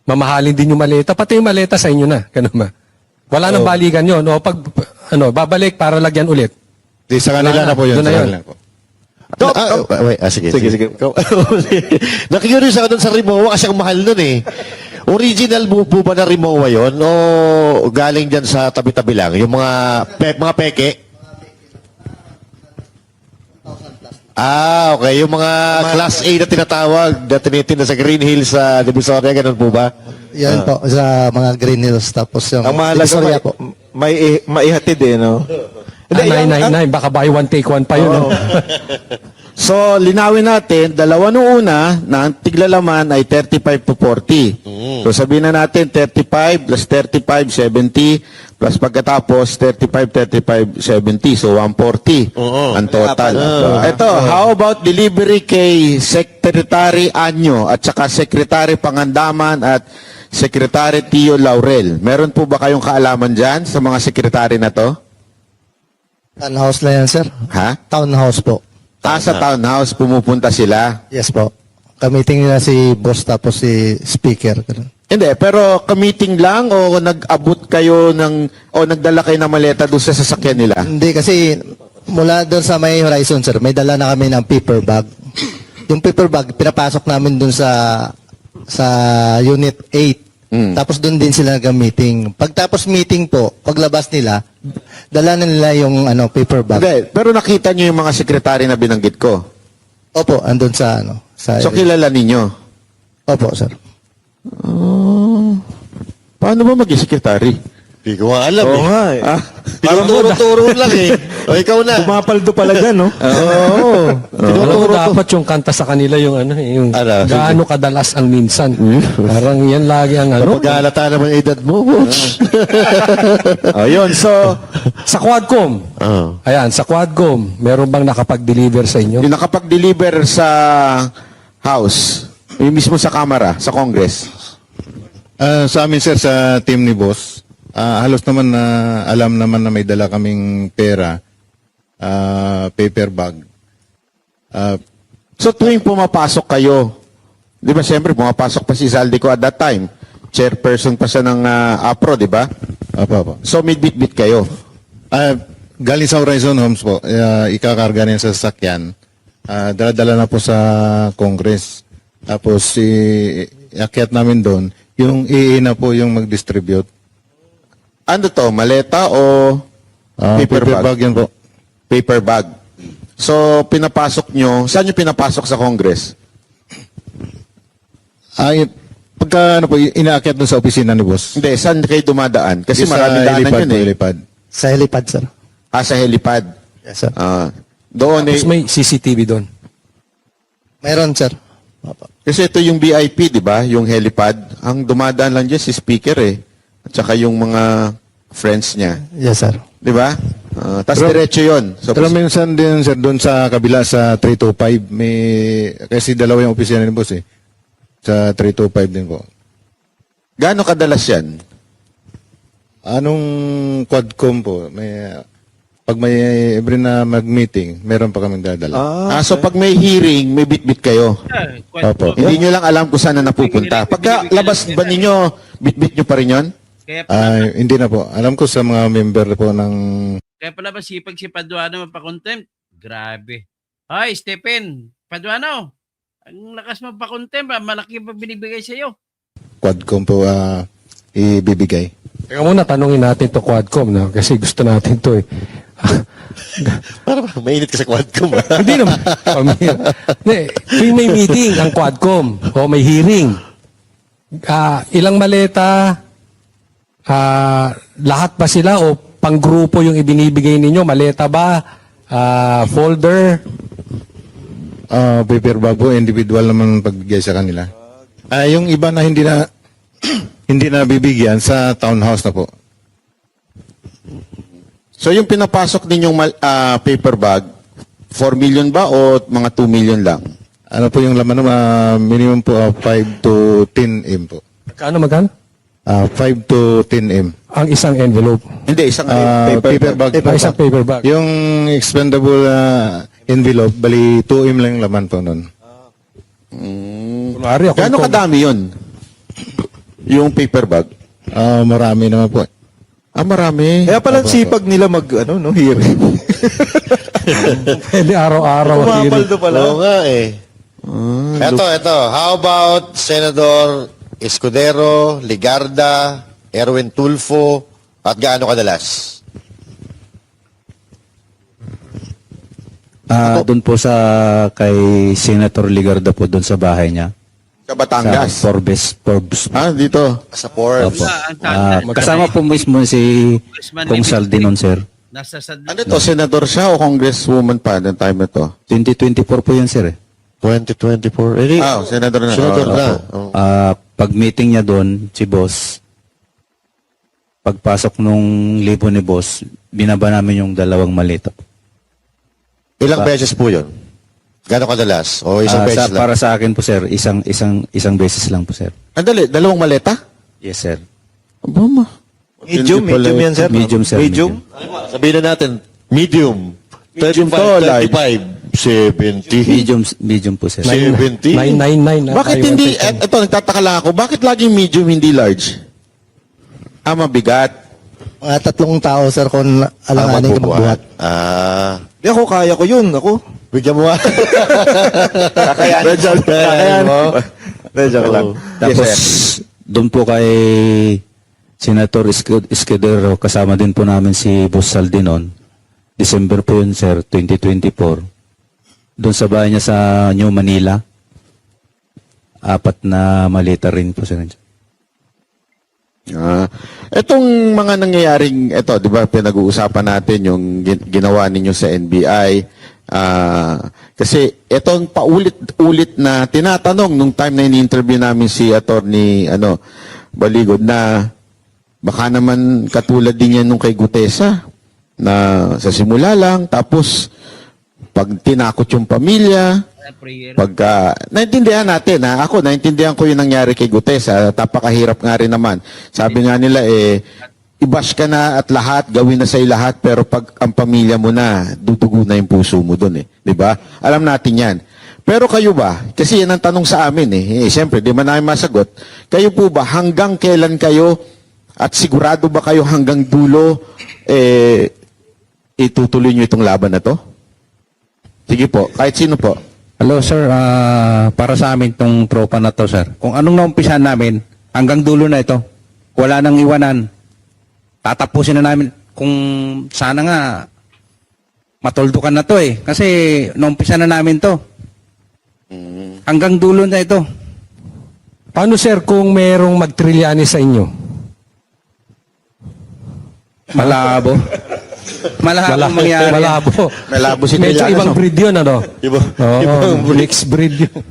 mamahalin din yung maleta, pati yung maleta sa inyo na. Ganun ba? Wala nang balikan yun. O pag, babalik para lagyan ulit. Di sa kanila na po yun. Doon na Sa yun. kanila po. Sige. Nakikurious ako dun sa Rimowa kasi ang mahal nun eh. Original po ba na Rimowa yun? O galing dyan sa tabi-tabi lang? Yung mga peke? Okay. Yung mga Class A na tinatawag, na tinitinda sa Green Hills sa Divisoria, ganun po ba? Yan po, sa mga Green Hills. Tapos yung Ang mahalaga Divisoria po. maihatid no? Baka buy one take one pa yun. No? So, linawin natin, dalawa nung una, na ang tiglalaman ay 35 to 40. So, sabihin na natin 35 plus 35, 70, plus pagkatapos 35, 70. So, 140 ang total. Ito, how about delivery kay Secretary Anyo at saka Secretary Pangandaman at Secretary Tio Laurel? Meron po ba kayong kaalaman dyan sa mga sekretary na to? Townhouse na yan, sir. Ha? Townhouse po. Sa townhouse, pumupunta sila. Yes po. Kamiting nila si boss tapos si speaker. Hindi, pero ka-meeting lang o nag-abot kayo o nagdala kayo ng maleta doon sa sasakyan nila? Hindi kasi mula doon sa may Horizon, sir, may dala na kami ng paper bag. Yung paper bag, pinapasok namin doon sa Unit 8. Tapos doon din sila nag-meeting. Pagtapos meeting po, paglabas nila, dala na nila yung paper bag. Hindi, pero nakita niyo yung mga sekretary na binanggit ko. Opo, andun sa So kilala ninyo? Opo, sir. Paano ba maging sekretary? Hindi ko nga alam Oo nga eh. Parang turo-turo lang eh. O ikaw na. Pumapaldo pala dyan, no? Oo. Alam mo, dapat yung kanta sa kanila yung yung gaano kadalas ang minsan. Parang yan lagi ang Pag-aalata naman yung edad mo. Ayun, so, Sa Quadcom. Ayan, sa Quadcom, meron bang nakapag-deliver sa inyo? yung nakapag-deliver sa House, yung mismo sa Kamara, sa Congress. Sa amin, sir, sa team ni boss, halos naman na alam naman na may dala kaming pera, paper bag. So tuwing pumapasok kayo, di ba siyempre pumapasok pa si Zaldico at that time, chairperson pa siya ng APRO, di ba? Apa. So may bit-bit kayo. Galing sa Horizon Homes po, ikakarga niya sa sasakyan. Dala-dala na po sa Congress. Tapos iakyat namin doon, yung EA na po yung mag-distribute. Ano to, maleta o paper bag? Yan po. Paper bag. So pinapasok nyo, saan nyo pinapasok sa Congress? Pagka inaakyat doon sa opisina ni boss. Hindi, saan kayo dumadaan? Kasi Sa maraming daanan helipad yun po, eh. helipad. Sa helipad, sir. Sa helipad. Yes, sir. Doon Tapos may CCTV doon. Mayroon, sir. Opo. Kasi ito yung VIP, di ba? Yung helipad. Ang dumadaan lang dyan si speaker eh. At saka yung mga friends niya. Yes, sir. Di ba? Tapos diretso yun. So, Pero minsan din, sir, doon sa kabila sa 325, kasi dalawa yung opisina ni boss eh. Sa 325 din po. gaano kadalas yan? Anong Quadcom po? Pag may every na mag-meeting, meron pa kaming dadala. So pag may hearing, may bit-bit kayo. Opo. Hindi nyo lang alam kung saan na napupunta. Pagka labas ba ninyo, bit-bit nyo pa rin yun? Hindi na po. Alam ko sa mga member po ng... Kaya pala ba sipag si Paduano mapakontempt? Grabe. Hoy, Stephen, Paduano, ang lakas mapakontempt, malaki pa binibigay sa iyo. Quadcom po ibibigay. Teka muna, tanungin natin to Quadcom, no? Kasi gusto natin to eh. Parang mainit ka sa Quadcom. Hindi naman. Kung may meeting ang Quadcom o may hearing, ilang maleta, lahat ba sila o panggrupo yung ibinibigay ninyo? Maleta ba? Folder? Paper bag po, individual naman pagbigay sa kanila. Yung iba na hindi na hindi na bibigyan sa townhouse na po. So yung pinapasok ninyong paper bag, 4 million ba o mga 2 million lang? Ano po yung laman minimum po 5 to 10 M po. Magkano? 5 to 10 M. Ang isang envelope. Hindi, isang paper bag. Isang paper bag. Yung expendable envelope, bali 2 M lang yung laman po nun. Kunwari, Gaano kadami yun? Yung paper bag? Marami naman po. Marami. Kaya pala sipag nila hearing. Pwede araw-araw. Pumapaldo pala. Oo nga eh. Ito. How about Senador Escudero, Ligarda, Erwin Tulfo, at gaano kadalas? Doon po sa kay Senator Ligarda po doon sa bahay niya. Sa Batangas? Sa Forbes. Dito. Sa Forbes. Opo. Kasama po mismo si Kong Saldi nun, sir. Nasa Ano to, senador siya o congresswoman pa ng time na to? 2024 po yun, sir. 2024. Eh, Senador na. senador Oo, na. opo. Oh. Pag meeting niya doon, si boss, pagpasok nung libo ni boss, binaba namin yung 2 maleta. Ilang beses po yun? Gano'ng kadalas? O isang beses lang? Para sa akin po, sir, isang beses lang po, sir. Andali, 2 maleta? Yes, sir. Aba, Medium yan, sir. Medium, sir. Medium? Sabihin na natin, medium. Medium 35, to, large. 35, 70, Medium po, sir. 70. 999. Bakit hindi, ito, nagtataka lang ako, bakit laging medium, hindi large? Mabigat. Mga 3 tao, sir, kung alanganin ka magbuhat. Di ako, kaya ko yun. Ako. Bigyan mo nga. Kakayanin mo. Joke lang. Tapos, doon po kay Senator Escudero, kasama din po namin si Boss Saldi noon. December po yun, sir, 2024. Doon sa bahay niya sa New Manila. 4 na malita rin po, sir. Etong mga nangyayaring, ito, di ba, pinag-uusapan natin yung ginawa ninyo sa NBI. Kasi itong paulit-ulit na tinatanong nung time na in-interview namin si Attorney Baligod na baka naman katulad din yan nung kay Gutesa na sa simula lang, tapos pag tinakot yung pamilya, naintindihan natin, ako naintindihan ko yung nangyari kay Gutesa, tapakahirap nga rin naman. Sabi nga nila, i-bash ka na at lahat, gawin na sa'yo lahat, pero pag ang pamilya mo na, dudugo na yung puso mo dun di ba? Alam natin yan. Pero kayo ba, kasi yan ang tanong sa amin siyempre, di man namin masagot, kayo po ba, hanggang kailan kayo, at sigurado ba kayo hanggang dulo, itutuloy nyo itong laban na to? Sige po, kahit sino po. Hello, sir. Para sa amin tong tropa na to, sir. Kung anong naumpisahan namin, hanggang dulo na ito. Wala nang iwanan. Tatapusin na namin. Kung sana nga, matuldukan na to Kasi naumpisa na namin to. Hanggang dulo na ito. Paano, sir, kung merong mag-Trillanes sa inyo? Malabo. Malabo mangyari. Malabo. Malabo si Medyo Trillanes, ibang breed yun, ano? Ibang mixed breed yun.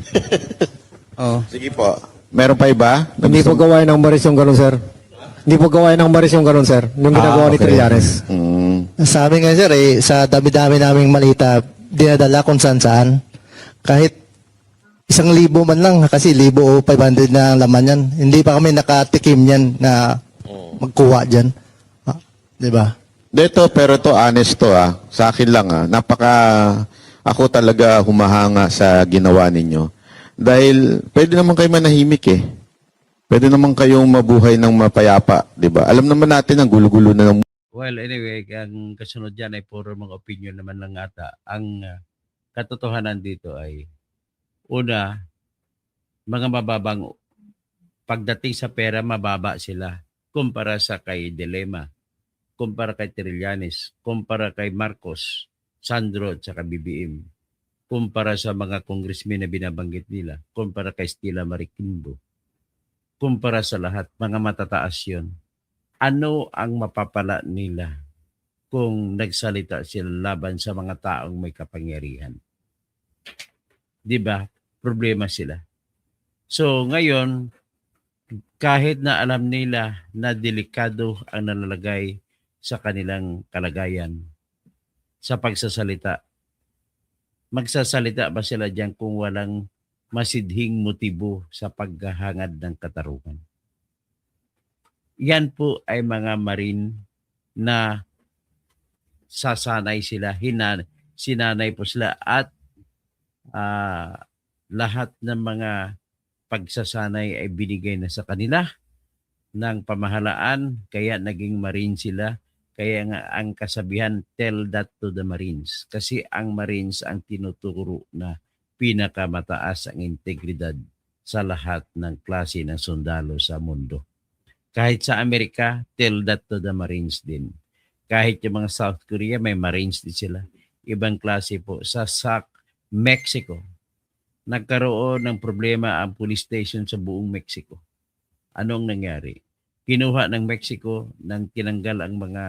Sige po. Meron pa iba? Hindi po gawain ng baris yung ganun, sir. Hindi po gawain ng baris yung ganun, sir. Yung ginagawa ni Trillanes. Sa amin nga, sir, sa dami-dami naming malita, dinadala kung saan-saan. Kahit 1,000 man lang, kasi 1,000 o 500 na laman yan. Hindi pa kami nakatikim yan na magkuha dyan. Di ba? Pero ito, honest to sa akin lang ako talaga humahanga sa ginawa ninyo. Dahil pwede naman kayo manahimik Pwede naman kayong mabuhay ng mapayapa, di ba? Alam naman natin ang gulo-gulo na ng... Well, anyway, ang kasunod dyan ay puro mga opinion naman lang ata. Ang katotohanan dito ay, una, mga mababang, pagdating sa pera, mababa sila. Kumpara sa kay Dilema, kumpara kay Trillanes, kumpara kay Marcos, Sandro at saka BBM, kumpara sa mga congressmen na binabanggit nila, kumpara kay Stella Marikimbo, kumpara sa lahat, mga matataas yun. Ano ang mapapala nila kung nagsalita sila laban sa mga taong may kapangyarihan? Di ba? Problema sila. So ngayon, kahit na alam nila na delikado ang nalalagay sa kanilang kalagayan sa pagsasalita, magsasalita ba sila diyan kung walang masidhing motibo sa paghahangad ng katarungan? Yan po ay mga Marine na sasanay sila, sinanay po sila at lahat ng mga pagsasanay ay binigay na sa kanila ng pamahalaan, kaya naging Marine sila. Kaya nga ang kasabihan, tell that to the Marines. Kasi ang Marines ang tinuturo na pinakamataas ang integridad sa lahat ng klase ng sundalo sa mundo. Kahit sa Amerika, tell that to the Marines din. Kahit yung mga South Korea, may Marines din sila. Ibang klase po. Sa Mexico, nagkaroon ng problema ang police station sa buong Mexico. Anong nangyari? Kinuha ng Mexico nang tinanggal ang mga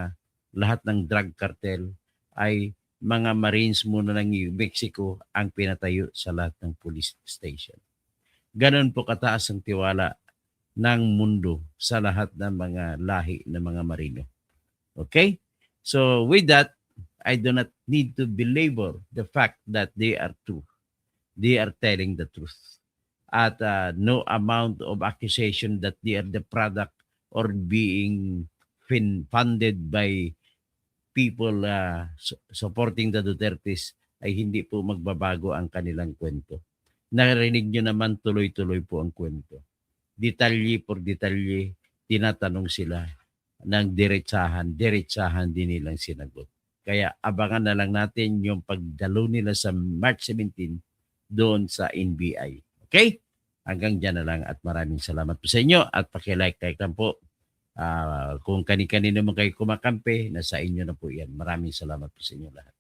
lahat ng drug cartel ay mga Marines muna ng New Mexico ang pinatayo sa lahat ng police station. Ganon po kataas ang tiwala ng mundo sa lahat ng mga lahi ng mga Marino. Okay? So with that, I do not need to belabor the fact that they are true. They are telling the truth. At no amount of accusation that they are the product or being funded by people supporting the Dutertes ay hindi po magbabago ang kanilang kwento. Narinig nyo naman tuloy-tuloy po ang kwento. Detalye por detalye, tinatanong sila ng diretsahan din nilang sinagot. Kaya abangan na lang natin yung pagdalo nila sa March 17 doon sa NBI. Okay? Hanggang dyan na lang at maraming salamat po sa inyo at pakilike lang po. Kung kani-kanino man kayo kumakampi, nasa inyo na po yan. Maraming salamat po sa inyo lahat.